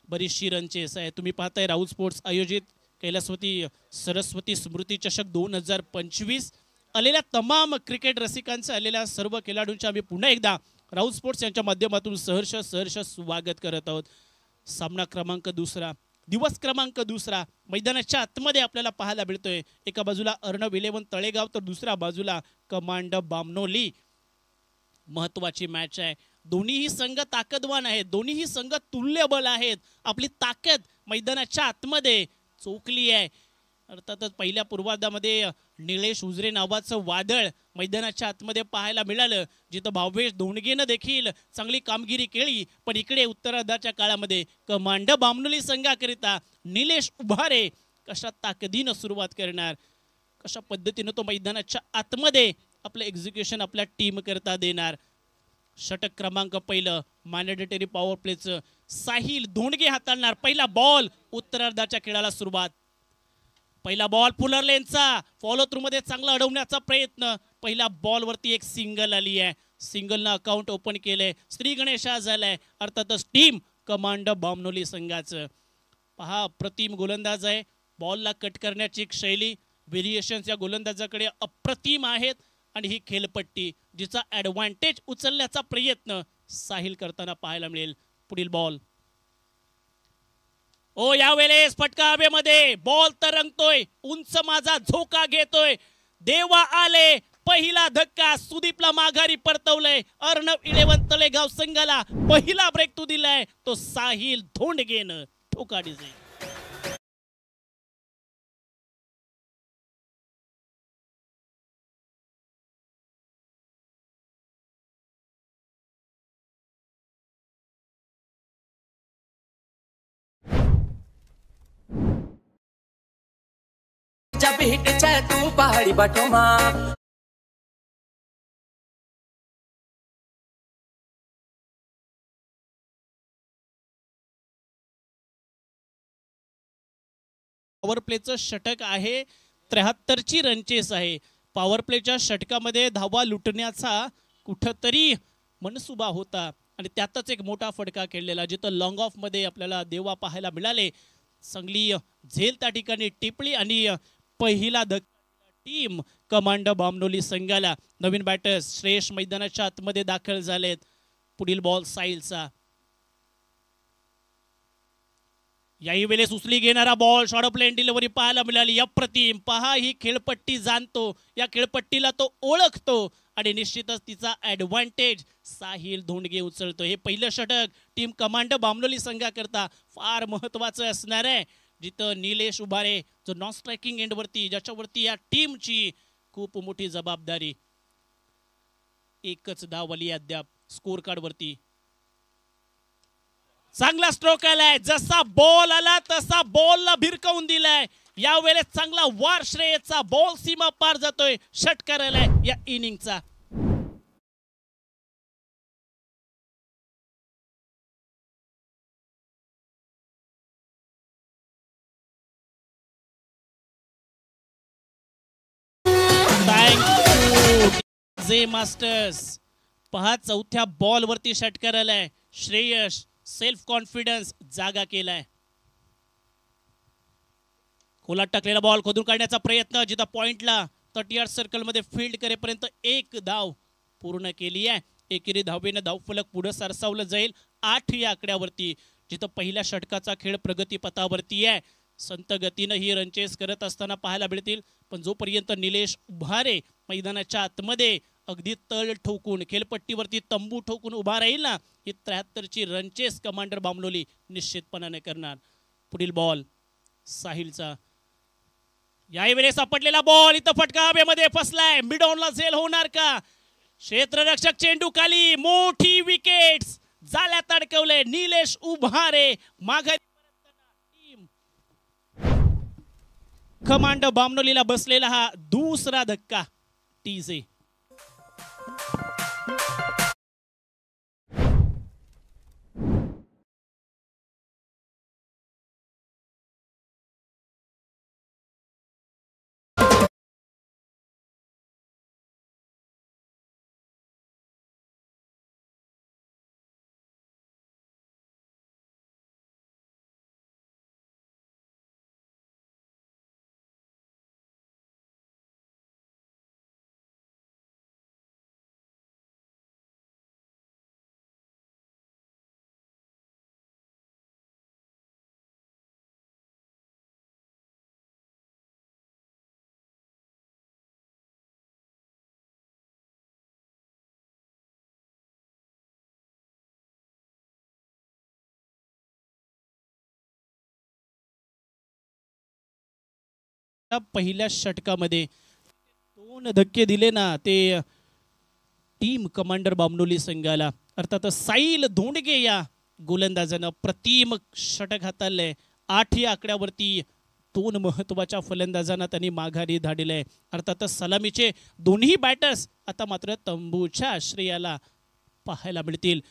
बरीचशी रनचेस आहे. तुम्ही पाहताय राहुल स्पोर्ट्स आयोजित कैलासवती सरस्वती स्मृती चषक 2025 आलेल्या तमाम क्रिकेट रसिकांचं, आलेल्या सर्व खेळाडूंचे आम्ही पुन्हा एकदा राहुल स्पोर्ट्स यांच्या माध्यमातून सहर्ष स्वागत करत आहोत. सामना क्रमांक 2, दिवस क्रमांक 2 मैदानाच्या आतमध्ये आपल्याला पाहायला मिळतोय. एका बाजूला अर्णव 11 तळेगाव तर दुसऱ्या बाजूला कमांडर बामणोली. महत्त्वाची मॅच आहे. दोन्हीही संघ ताकदवान आहेत, दोन्हीही संघ तुल्यबळ आहेत. आपली ताकद मैदानाच्या आतमध्ये चोखली आहे. अर्थातच पहिल्या पूर्वार्धामध्ये निलेश उजरे नावाचं वादळ मैदानाच्या आतमध्ये पाहायला मिळालं, जिथं भावेश धोंडगेनं देखील चांगली कामगिरी केली. पण इकडे उत्तरार्धाच्या काळामध्ये कमांड बामनोली संघाकरिता निलेश उभारे कशा ताकदीनं सुरुवात करणार, कशा पद्धतीनं तो मैदानाच्या आतमध्ये आपलं एक्झिक्युशन आपल्या टीम करता देणार. षटक क्रमांक पहिलं मॅन्डेटरी पॉवर प्लेचं साहिल धोंडगे हाताळणार. पहिला बॉल उत्तरार्धाच्या खेळाला सुरुवात. पहिला बॉल पुलर लेनचा फॉलो थ्रू मध्ये चांगला अडवण्याचा प्रयत्न. पहिल्या बॉलवरती एक सिंगल आली आहे, सिंगलनं अकाउंट ओपन केलंय. श्री गणेश आज झालाय. अर्थातच टीम कमांड बामनोली संघाचं पहा अप्रतिम गोलंदाज आहे. बॉलला कट करण्याची एक शैली, व्हेरिएशन्स या गोलंदाजाकडे अप्रतिम आहेत. आणि ही खेळपट्टी जिचा ॲडव्हान्टेज उचलण्याचा प्रयत्न साहिल करताना पाहायला मिळेल. पुढील बॉल ओ यावेळेस फटका हवेमध्ये, बॉल तरंगतोय, उंच माझा झोका घेतोय. देवा आले, पहिला धक्का सुदीपला माघारी परतवलंय. अर्णव 11 तळेगाव संघाला पहिला ब्रेक तो दिलाय तो साहिल धोंडगेनं. ठोका डिझे भेटच्या तू पहाडी पाठोमा. पॉवर प्लेचं षटक आहे, 73ची रनचेस आहे. पॉवर प्लेच्या षटकामध्ये धावा लुटण्याचा कुठंतरी मनसुबा होता आणि त्यातच एक मोठा फटका खेळलेला, जिथं लॉंग ऑफ मध्ये आपल्याला देवा पाहायला मिळाले. चांगली झेल त्या ठिकाणी टिपली आणि पहिला धक्का टीम कमांड बामनोली संघाला. नवीन बॅटर्स श्रेयश मैदानाच्या आतमध्ये दाखल झालेत. पुढील बॉल साहिलचा. याही वेळेस उचली घेणारा बॉल, शॉर्ट प्लेन डिलिव्हरी पाहायला मिळाली. अप्रतिम. पहा ही खेळपट्टी जाणतो, या खेळपट्टीला तो ओळखतो आणि निश्चितच तिचा ॲडव्हान्टेज साहिल धोंडगे उचलतो. हे पहिलं षटक टीम कमांड बामनोली संघाकरता फार महत्त्वाचं असणार आहे, जिथं निलेश उभारे जो नॉन स्ट्रायकिंग एंडवरती, ज्याच्यावरती या टीमची खूप मोठी जबाबदारी. एकच धाव आली अद्याप स्कोर कार्डवरती. चांगला स्ट्रोक आलाय, जसा बॉल आला तसा बॉलला भिरकावून दिलाय. यावेळेस चांगला वार श्रेयसचा, बॉल सीमा पार जातोय. षटकार आलाय या इनिंगचा. जे मास्टर्स पहा चौथ्या बॉल वरती षटकार आलाय. श्रेयस सेल्फ कॉन्फिडन्स जागा केलाय. खोलात टाकलेला बॉल खोदून काढण्याचा प्रयत्न, जिथं पॉइंटला 30 सर्कल मध्ये फील्ड करेपर्यंत एक धाव पूर्ण केली आहे. एकेरी धावेनं धावफलक पुढे सरसावलं जाईल 8 या आकड्यावरती, जिथं पहिल्या षटकाचा खेळ प्रगतीपथावरती आहे. संत गतीनं ही रनचेस करत असताना पाहायला मिळतील. पण जोपर्यंत निलेश उभारे मैदानाच्या आतमध्ये अगदी तळ ठोकून खेळपट्टीवरती तंबू ठोकून उभा राहील ना, ही 73ची रनचेस कमांडर बामनोली निश्चितपणाने करणार. पुढील बॉल साहिलचा. याही वेळेस सापडलेला बॉल, इथं फटका हवेमध्ये फसलाय. मिड ऑनला झेल होणार का? क्षेत्ररक्षक चेंडू खाली, मोठी विकेट्स जाळ्यात अडकवले. निलेश उभारे माघारी टीम कमांड बामनोलीला बसलेला हा दुसरा धक्का. टीजे पहिल्या षटकामध्ये 2 धक्के दिले ना ते टीम कमांडर बामनोली संघाला. अर्थात साईल धोंडगे या गोलंदाजानं प्रतिम षटक हाताळलंय. 8 या आकड्यावरती 2 महत्वाच्या फलंदाजांना त्यांनी माघारी धाडले. अर्थात सलामीचे दोन्ही बॅटर्स आता मात्र तंबूच्या आश्रयाला पाहायला मिळतील.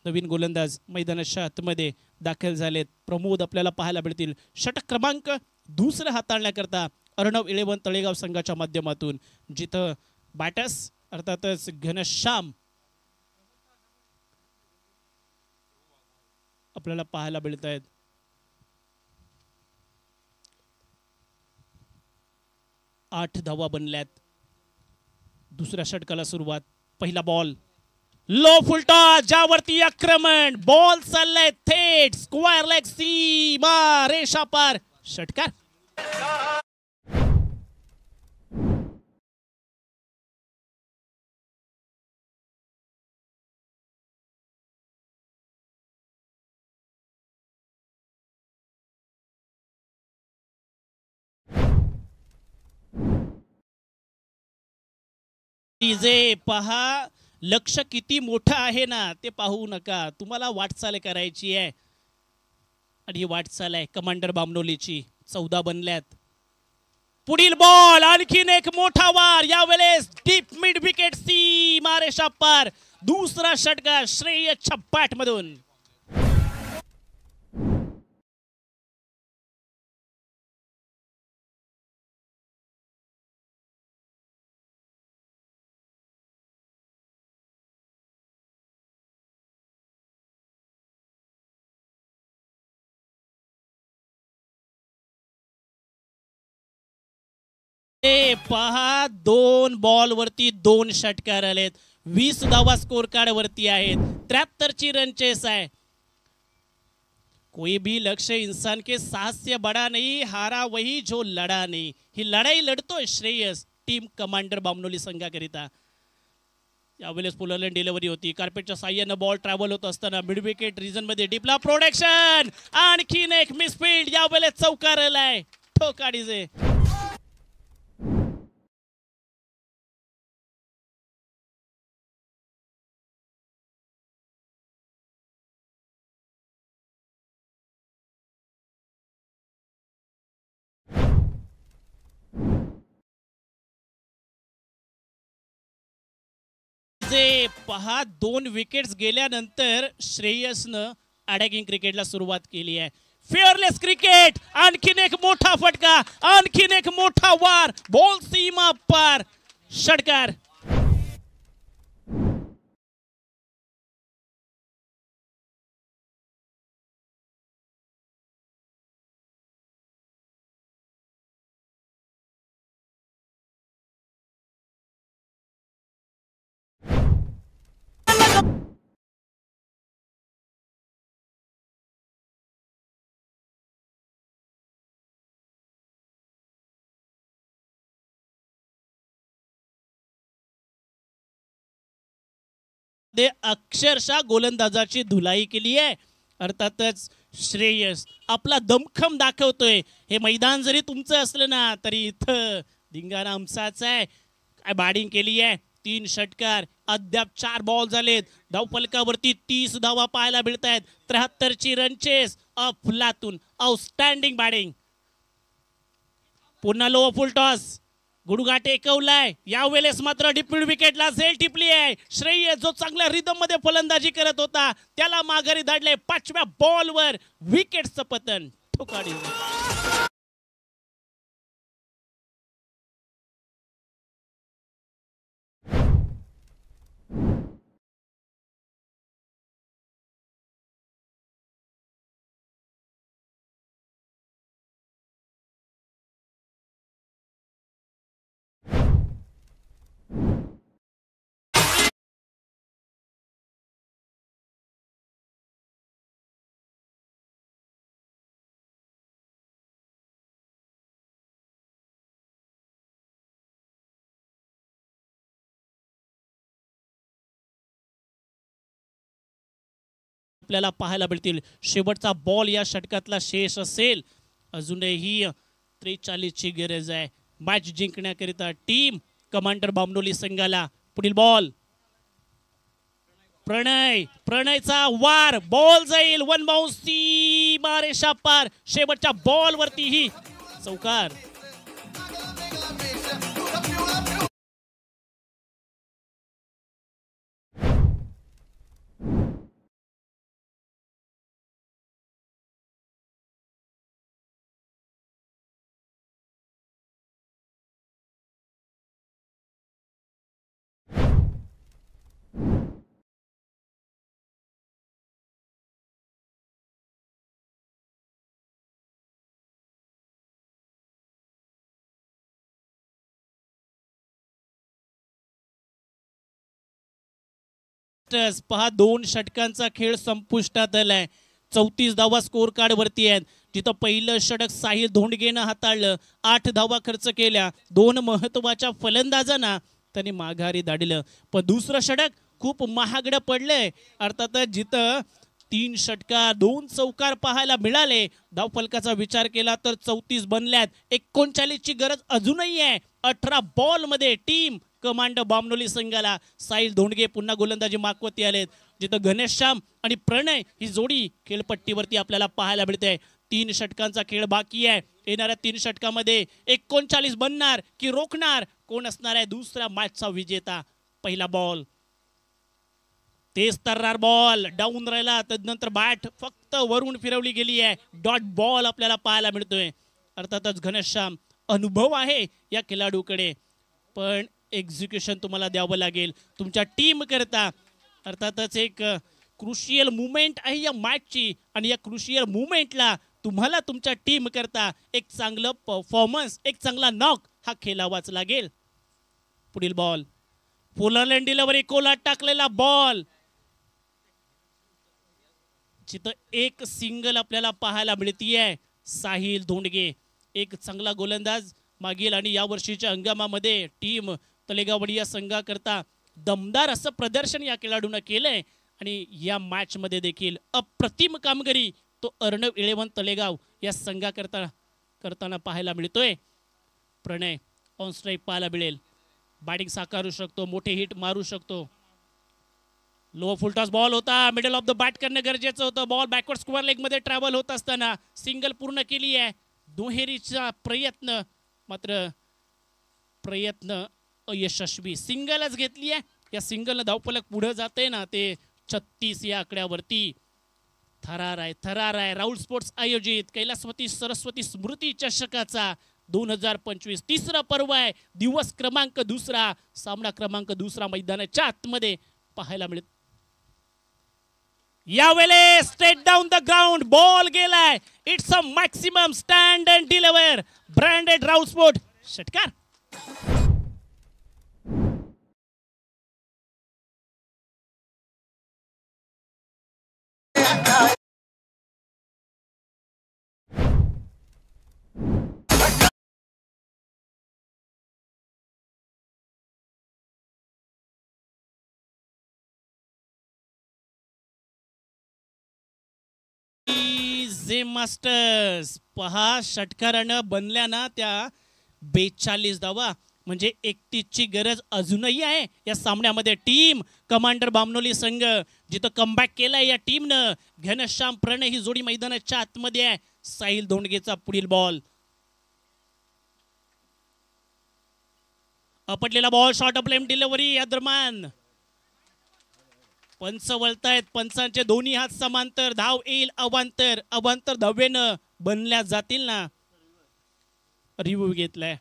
नवीन गोलंदाज मैदानाच्या आतमध्ये दाखल झालेत. प्रमोद आपल्याला पाहायला मिळतील. षटक क्रमांक 2 हाताळण्याकरता अर्णव इलेवन तळेगाव संघाच्या माध्यमातून, जिथं बॅटर्स अर्थातच घनश्याम आपल्याला पाहायला मिळत आहेत. आठ धावा बनल्यात. दुसऱ्या षटकाला सुरुवात. पहिला बॉल लो फुलटॉस, ज्यावरती आक्रमण. बॉल चाललाय थेट स्क्वायर लेग सीमा रेषा पार. षटकार. जे पहा, लक्ष किती मोठं आहे ना ते पाहू नका. तुम्हाला वाटचाल करायची आहे आणि ही वाटचाल आहे कमांडर बामनोलीची. 14 बनल्यात. पुढील बॉल आणखीन एक मोठा वार. यावेळेस डीप मिड विकेट सीमा रेषा पार. दुसरा षटकार श्रेयसच्या बॅट मधून. पहा, 2 बॉल वरती 2 षटकार आलेत. 20 धावा स्कोर कार्ड वरती आहेत. 73 ची रन चेस आहे. कोई भी लक्ष्य इंसान के साहस से बड़ा नहीं, हारा वही जो लढा नहीं. ही लढाई लढतोय श्रेयस टीम कमांडर बामनोली संघाकरिता. यावेळेस पुलरलँड डिलिव्हरी होती. कार्पेटच्या साह्यानं बॉल ट्रॅव्हल होत असताना मिड विकेट रिजन मध्ये डीपला प्रोडक्शन. आणखीन एक मिसफील्ड. यावेळेस चौकार आलाय ठोकाडीचे. जे पहा, 2 विकेट्स गेल्यानंतर श्रेयसनं अटॅकिंग क्रिकेटला सुरुवात केली आहे. फेअरलेस क्रिकेट. आणखीन एक मोठा फटका. आणखीन एक मोठा वार. बॉल सीमा पार. षटकार. ते अक्षरशः गोलंदाजाची धुलाई केली आहे. अर्थातच श्रेयस आपला दमखम दाखवतोय. हे मैदान जरी तुमचं असलं ना तरी इथं धिंगाणा आमचाच आहे. काय बॅटिंग केली आहे. 3 षटकार. अद्याप 4 बॉल झालेत. धावफलकावरती 30 धावा पाहायला मिळत आहेत. 73 ची रन चेस. अफलातून आउटस्टँडिंग बॅटिंग. पुन्हा लो फुल टॉस. गुडघा टेकवलाय. यावेळेस मात्र डीप मिड विकेटला झेल टिपली आहे. श्रेयस जो चांगल्या रिदम मध्ये फलंदाजी करत होता त्याला माघारी धाडले. 5व्या बॉलवर विकेटचं पतन. ठोकाडी. आपल्याला पाहायला मिळतील. शेवटचा बॉल या षटकातला शेष असेल. अजूनही 43 ची गरज आहे मॅच जिंकण्याकरिता टीम कमांडर बामनोली संघाला. पुढील बॉल प्रणयचा वार, बॉल जाईल वन बाउन्स, ती मारेशा पार, शेवटच्या बॉल वरती ही चौकार. पहा 2 षटकांचा खेळ संपुष्टात आलाय. 34 धावा स्कोर कार्ड वरती आहेत. जिथं पहिलं षटक साहिल धोंडगेनं हाताळलं, 8 धावा खर्च केल्या, 2 महत्वाच्या फलंदाजांना त्यांनी माघारी धाडलं. पण दुसरं षटक खूप महागडं पडलंय. अर्थातच जिथं 3 षटकार 2 चौकार पाहायला मिळाले, धावफलकाचा विचार केला तर 34 बनल्यात. 39 ची गरज अजूनही आहे. 18 बॉल मध्ये टीम कमांडर बामनोली संघाला. साहिल धोंडगे पुन्हा गोलंदाजी मागवती आलेत. जिथं गणेश श्याम आणि प्रणय ही जोडी खेळपट्टीवरती आपल्याला पाहायला मिळते. 3 षटकांचा खेळ बाकी आहे. येणाऱ्या 3 षटकामध्ये 39 बनणार की रोखणार, कोण असणार आहे दुसऱ्या मॅचचा विजेता. पहिला बॉल तेज तर्रार बॉल डाऊन राहिला, तदनंतर बॅट फक्त वरून फिरवली गेली आहे. डॉट बॉल आपल्याला पाहायला मिळतोय. अर्थातच घनश्याम अनुभव आहे या खेळाडूकडे, पण एक्झिक्युशन तुम्हाला द्यावं लागेल तुमच्या टीम करता. अर्थातच एक क्रुशियल मुवमेंट आहे या मॅचची, आणि या क्रुशियल मुवमेंटला तुम्हाला तुमच्या टीम करता एक चांगलं परफॉर्मन्स, एक चांगला नॉक हा खेळावाच लागेल. पुढील बॉल पोलरलँड डिलिव्हरी, कोलात टाकलेला बॉल, जिथं एक सिंगल आपल्याला पाहायला मिळतीये. साहिल धोंडगे एक चांगला गोलंदाज मागील आणि या वर्षीच्या हंगामामध्ये टीम तळेगावडी या संघाकरता दमदार असं प्रदर्शन या खेळाडूंना केलंय, आणि या मॅच मध्ये देखील अप्रतिम कामगिरी तो अर्णव 11 तळेगाव या संघाकरता पाहायला मिळतोय. प्रणय ऑन स्ट्राईक पाहायला मिळेल, बॅटिंग साकारू शकतो, मोठे हिट मारू शकतो. लो फुलटॉस बॉल होता, मिडल ऑफ द बॅट करणं गरजेचं होतं. बॉल बॅकवर्ड स्क्वेअर लेग मध्ये ट्रॅव्हल होत असताना सिंगल पूर्ण केली आहे. दुहेरीचा प्रयत्न, मात्र प्रयत्न अयशस्वी. सिंगलच घेतली आहे. या सिंगलनं धावफलक पुढे जाते ना, ते 36 या आकड्यावरती. थरार आहे राहुल स्पोर्ट्स आयोजित कैलासवती सरस्वती स्मृती चषकाचा 2025 तिसरा पर्व आहे. दिवस क्रमांक 2, सामना क्रमांक 2 मैदानाच्या आतमध्ये पाहायला मिळत. यावेळे straight down the ground ball गेलाय. It's a maximum stand and deliver, branded Rahul sport षटकार. जे मास्टर्स पहा, षटकारानं बनल्या ना त्या 42 धावा, म्हणजे 31 ची गरज अजूनही आहे या सामन्यामध्ये. टीम कमांडर बामनोली संघ जिथं कमबॅक केलाय या टीमनं. घनश्याम प्रणय ही जोडी मैदानाच्या आतमध्ये आहे. साहिल धोंडगेचा पुढील बॉल, अपटलेला बॉल, शॉर्ट अप लेम डिलिव्हरी. या दरम्यान पंच वळतायत, पंचांचे दोन्ही हात समांतर, धाव येईल अवांतर, अवांतर धावेनं बनल्या जातील ना. रिव्ह्यू घेतलाय.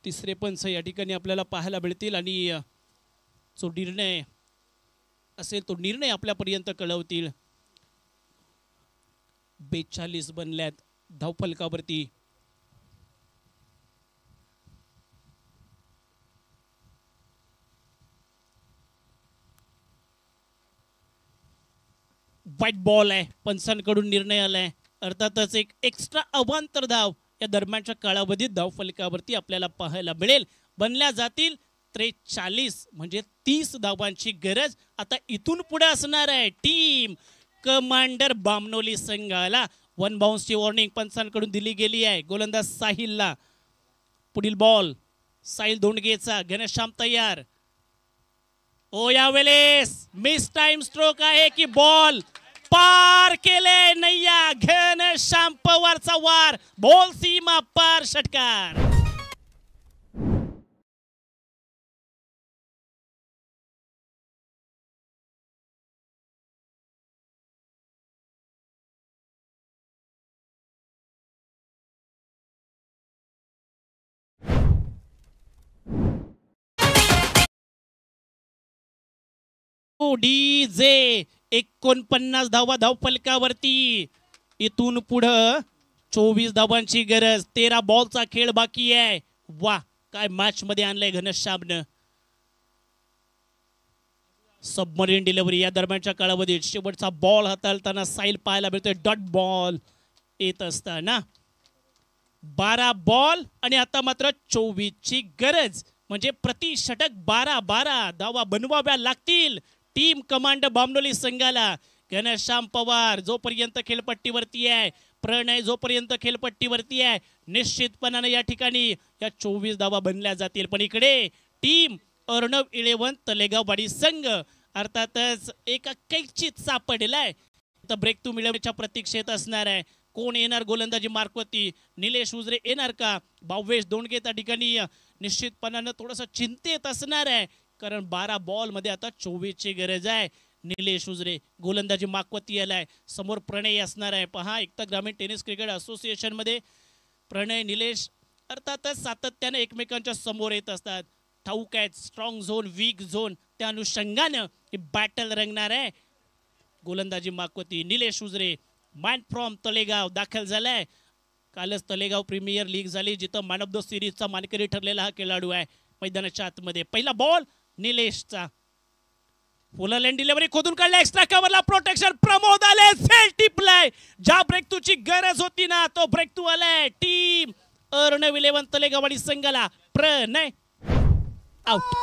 तिसरे पंच या ठिकाणी आपल्याला पाहायला मिळतील, आणि जो निर्णय असेल तो निर्णय आपल्यापर्यंत कळवतील. 42 बनल्यात धावफलकावरती. व्हाईट बॉल आहे, पंचांकडून निर्णय आलाय. अर्थातच एक एक्स्ट्रा अवांतर धाव या दरम्यानच्या कालावधीत धावफलकावरती आपल्याला पाहायला मिळेल. बनल्या जातील 43, म्हणजे 30 धावांची गरज आता इथून पुढे असणार आहे. टीम कमांडर बामनोली संघाला. वन बाउन्सची वॉर्निंग पंचांकडून दिली गेली आहे. गोलंदाज साहिलला. पुढील बॉल साहिल धोंडगेचा. घनश्याम तयार. ओ यावेळेस मिस टाइम स्ट्रोक आहे की बॉल पार केले नैया. घनश्याम पवारचा वार. बॉल सीमा पार. षटकार. डीजे 49 धावा धावफलकावरती. इथून पुढं 24 धावांची गरज. 13 बॉलचा खेळ बाकी आहे. वा काय मॅच मध्ये आणलंय घनश्यामनं. सबमरीन डिलिव्हरी या दरम्यानच्या कालावधीत शेवटचा बॉल हाताळताना साईल पाहायला मिळतोय. डॉट बॉल येत असताना 12 बॉल आणि आता मात्र 24 ची गरज. म्हणजे प्रति षटक 12 धावा बनवाव्या लागतील टीम कमांडर बामनोली संघाला. घनश्याम पवार जोपर्यंत खेळपट्टीवरती आहे, प्रणय जोपर्यंत खेळपट्टीवरती आहे, निश्चितपणाने या ठिकाणी या 24 धावा बनल्या जातील. पण इकडे टीम अर्णव 11 तलेगाववाडी संघ अर्थातच एका कैचीत सापडलाय. तर ब्रेक टू मिळवण्याच्या प्रतीक्षेत असणार आहे. कोण येणार गोलंदाजी मार्कवरती? निलेश उजरे येणार का? भावेश दोंडगे त्या ठिकाणी निश्चितपणानं थोडंसं चिंतेत असणार आहे, कारण 12 बॉल मध्ये आता 24 ची गरज आहे. निलेश उजरे गोलंदाजी मागवती आलाय. समोर प्रणय असणार आहे. पहा एकता ग्रामीण टेनिस क्रिकेट असोसिएशन मध्ये प्रणय निलेश अर्थातच सातत्याने एकमेकांच्या समोर येत असतात. ठाऊक आहेत स्ट्रॉंग झोन वीक झोन, त्या अनुषंगानं ही बॅटल रंगणार आहे. गोलंदाजी मागवती निलेश उजरे मॅन फ्रॉम तलेगाव दाखल झालाय. कालच तलेगाव प्रीमियर लीग झाली जिथं मॅन ऑफ द सिरीजचा मानकरी ठरलेला हा खेळाडू आहे. मैदानाच्या आतमध्ये पहिला बॉल निलेशचा. फुल लेन डिलिव्हरी खोदून काढला. Extra कव्हरला protection. प्रमोद आले. सेल टिपलाय. ज्या ब्रेक टू ची गरज होती ना तो ब्रेक टू आलाय. टीम अर्णव 11 तलेगाववाडी संघाला. प्रणय आउट.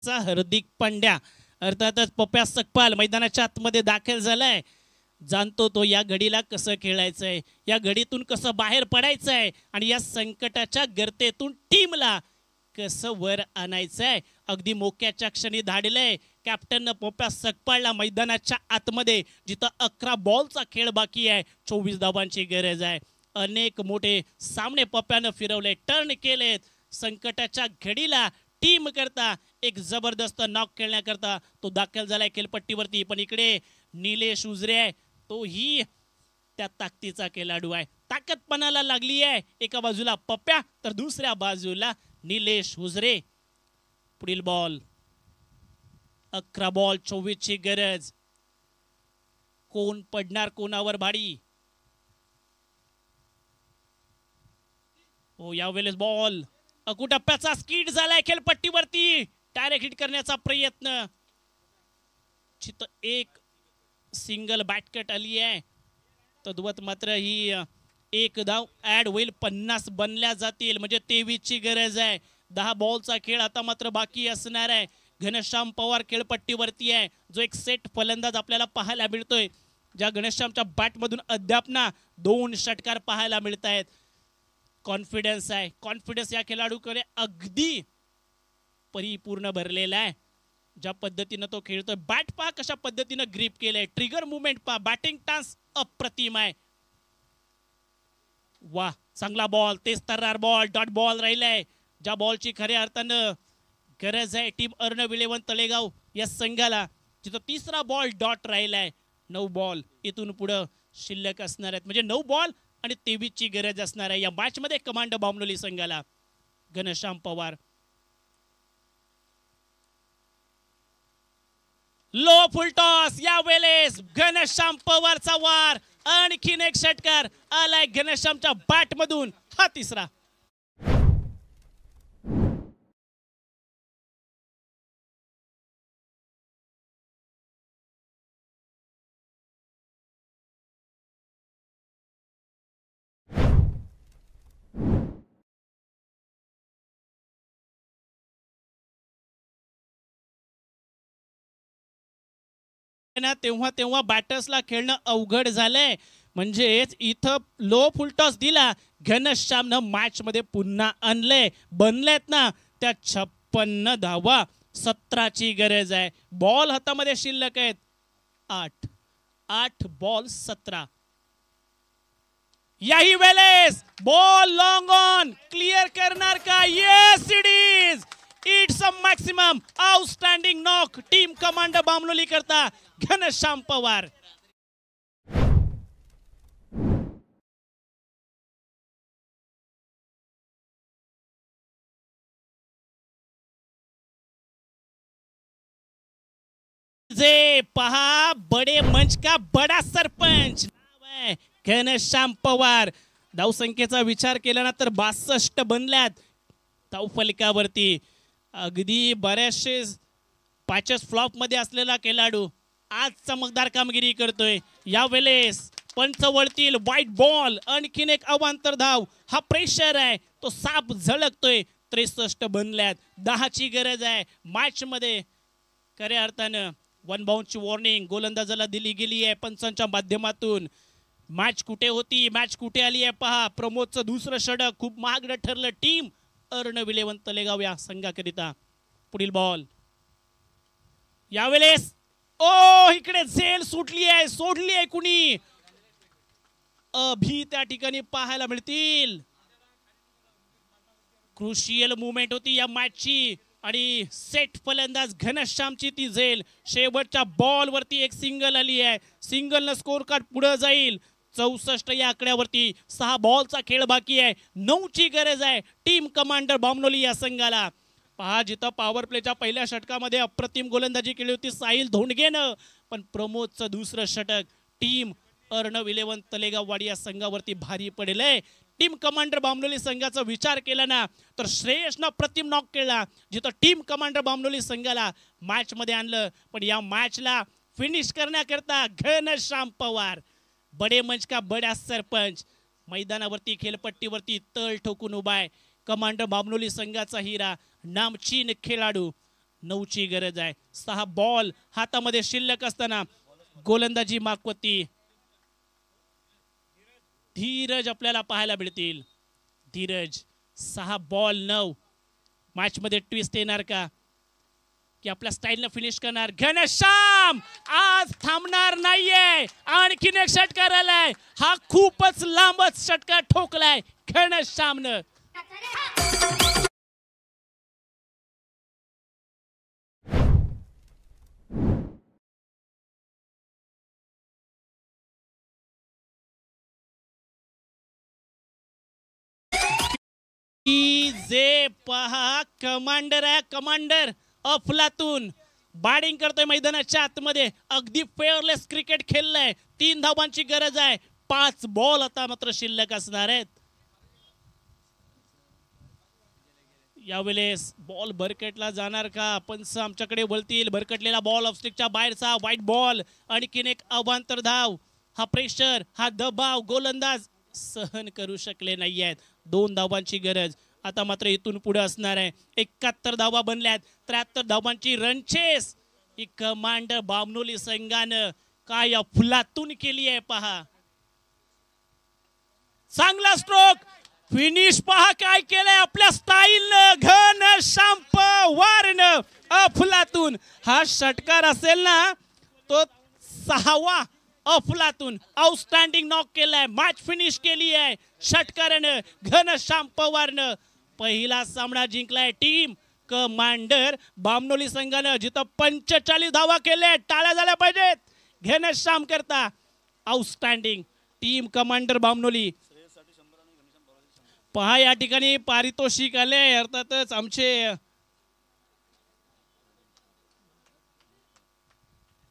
हार्दिक पांड्या अर्थातच पप्या सकपाल मैदानाच्या आतमध्ये दाखल झालाय. जाणतो तो या घडीला कसं खेळायचंय, या घडीतून कसं बाहेर पडायचंय आणि या संकटाच्या गर्तेतून टीमला कसं वर आणायचंय. अगदी मोक्याच्या क्षणी धाडलंय कॅप्टननं पप्या सकपालला मैदानाच्या आतमध्ये, जिथं 11 बॉलचा खेळ बाकी आहे. 24 धावांची गरज आहे. अनेक मोठे सामने पप्यानं फिरवले, टर्न केलेत. संकटाच्या घडीला टीम करता एक जबरदस्त नॉक खेळण्याकरता तो दाखल झालाय खेळपट्टीवरती. पण इकडे निलेश उजरे आहे, तोही त्या ताकदीचा खेळाडू आहे. ताकदपणाला लागली आहे. एका बाजूला पप्या तर दुसऱ्या बाजूला निलेश उजरे. पुढील बॉल 11 बॉल 24 ची गरज. कोण पडणार कोणावर भाडी? हो यावेळेस बॉल अकुटप्प्याचा स्किड झालाय खेळपट्टीवरती. डायरेक्ट हिट करण्याचा प्रयत्न. एक सिंगल बॅटकट आली आहे. तद्वत मात्र ही एक धाव ऍड होईल. 50 बनल्या जातील म्हणजे 23 ची गरज आहे. 10 बॉलचा खेळ आता मात्र बाकी असणार आहे. घनश्याम पवार खेळपट्टीवरती आहे, जो एक सेट फलंदाज आपल्याला पाहायला मिळतोय. ज्या घनश्यामच्या बॅटमधून अद्याप ना 2 षटकार पाहायला मिळत आहेत. कॉन्फिडन्स आहे. कॉन्फिडन्स या खेळाडूकडे अगदी परिपूर्ण भरलेला आहे. ज्या पद्धतीनं तो खेळतोय, बॅट पहा कशा पद्धतीनं ग्रिप केलंय. ट्रिगर मुवमेंट पहा, बॅटिंग टान्स अप्रतिम आहे. वा चांगला बॉल. तेच तर्रार बॉल. डॉट बॉल राहिलाय. ज्या बॉलची खऱ्या अर्थानं गरज आहे टीम अर्णव 11 तलेगाव या संघाला. जिथं तिसरा बॉल डॉट राहिलाय. 9 बॉल इथून पुढे शिल्लक असणार आहेत. म्हणजे 9 बॉल आणि 23 ची गरज असणार आहे या मॅच मध्ये कमांडर बामनोली संघाला. घनश्याम पवार लो फुलटॉस यावेळेस घनश्याम पवारचा वार आणखीन एक षटकार आलाय घनश्यामच्या बॅट मधून हा तिसरा ना तेव्हा तेव्हा बॅटर्सला खेळणं अवघड झालंय म्हणजेच इथं लो फुलटॉस दिला घनश्यामनं मॅच मध्ये पुन्हा आणलंय बनलेत ना त्या 56 धावा 17ची गरज आहे बॉल हातामध्ये शिल्लक आहेत 8 बॉल 17 याही वेळेस बॉल लॉंग ऑन क्लिअर करणार का yes it is it's a maximum outstanding knock team commander Bamnoli करता घनश्याम पवार जे पहा बडे मंच का बडा सरपंच नाव आहे घनश्याम पवार धावसंख्येचा विचार केला ना तर 62 बनल्यात धावफलकावरती अगदी बऱ्याचशे पॅचेस फ्लॉप मध्ये असलेला खेळाडू आज चमकदार कामगिरी करतोय यावेळेस पंच वळतील वाईट बॉल आणखीन एक अवांतर धाव हा प्रेशर आहे तो साप झळकतोय 63 बनल्यात 10ची गरज आहे मॅच मध्ये खऱ्या अर्थानं वन बाउंडची वॉर्निंग गोलंदाजाला दिली गेली आहे पंचांच्या माध्यमातून मॅच कुठे होती मॅच कुठे आली आहे पहा प्रमोदचं दुसरं षटक खूप महागडं ठरलं टीम अर्णव इलेव्हन तलेगाव या संघाकरिता पुढील बॉल यावेळेस ओ इकडे झेल सुटली आहे सोडली आहे कुणी अभि त्या ठिकाणी पाहायला मिळतील क्रुशियल मुवमेंट होती या मॅचची आणि सेट फलंदाज घनश्यामची ती झेल शेवटच्या बॉल वरती एक सिंगल आली आहे सिंगल न स्कोर कार्ड पुढे जाईल 64 या आकड्यावरती 6 बॉलचा खेळ बाकी आहे 9ची गरज आहे टीम कमांडर बामनोली या संघाला पहा जिथं पॉवर प्लेच्या पहिल्या षटकामध्ये अप्रतिम गोलंदाजी केली होती साहिल धोंडगेनं पण प्रमोदचं दुसरं षटक टीम अर्णव इलेव्हन तलेगाववाडी या संघावरती भारी पडलंय टीम कमांडर बामनोली संघाचा विचार केला ना तर श्रेयसनं प्रतिम नॉक केला जिथं टीम कमांडर बामनोली संघाला मॅच मध्ये आणलं पण या मॅचला फिनिश करण्याकरता घनश्याम पवार बडे मंच का बडा सरपंच मैदानावरती खेळपट्टीवरती तळ ठोकून उभा आहे कमांडर बामनोली संघाचा हिरा नामचीन खेळाडू 9ची गरज आहे 6 बॉल हातामध्ये शिल्लक असताना गोलंदाजी मागवती धीरज आपल्याला पाहायला मिळतील धीरज 6 बॉल 9 मॅच मध्ये ट्विस्ट येणार का की आपल्या स्टाईलनं फिनिश करणार घनश्याम आज थांबणार नाहीये आणखीन एक षटकार आलाय हा खूपच लांबच षटकार ठोकलाय घनश्यामनं जे पहा कमांडर आहे कमांडर अफलातून बॅटिंग करतोय मैदानाच्या आतमध्ये अगदी फेअरलेस क्रिकेट खेळलंय 3 धावांची गरज आहे 5 बॉल आता मात्र शिल्लक असणार आहेत यावेळेस बॉल बरकटला जाणार का पंच आमच्याकडे बोलतील भरकटलेला बॉल ऑफ स्टिकच्या बाहेरचा व्हाईट बॉल आणखीन एक अवांतर धाव हा प्रेशर हा दबाव गोलंदाज सहन करू शकले नाही आहेत 2 धावांची गरज आता मात्र इथून पुढे असणार आहे 71 धावा बनल्यात 73 धावांची रनचेस ही कमांडर बामनोली संघानं काय अफलातून केली आहे पहा चांगला स्ट्रोक फिनिश पहा काय केलंय आपल्या स्टाईलनं घनश्याम पवारनं अफलातून हा षटकार असेल ना तो 6वा अफलातून आउटस्टँडिंग नॉक केलाय मॅच फिनिश केली आहे षटकारानं घनश्याम पवारनं पहिला सामना जिंकलाय टीम कमांडर बामनोली संघानं जिथं 45 धावा केल्या टाळ्या झाल्या पाहिजेत घनश्याम करता आउटस्टँडिंग टीम कमांडर बामनोली पहा या ठिकाणी पारितोषिक आले अर्थातच आमचे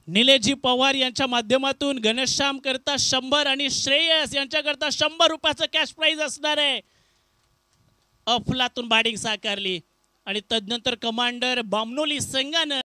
निलेशजी पवार यांच्या माध्यमातून घनश्याम करता 100 आणि श्रेयस यांच्याकरता 100 रुपयाचं कॅश प्राइज असणार आहे. अफलातून बॅटिंग साकारली आणि तदनंतर कमांडर बामनोली संघानं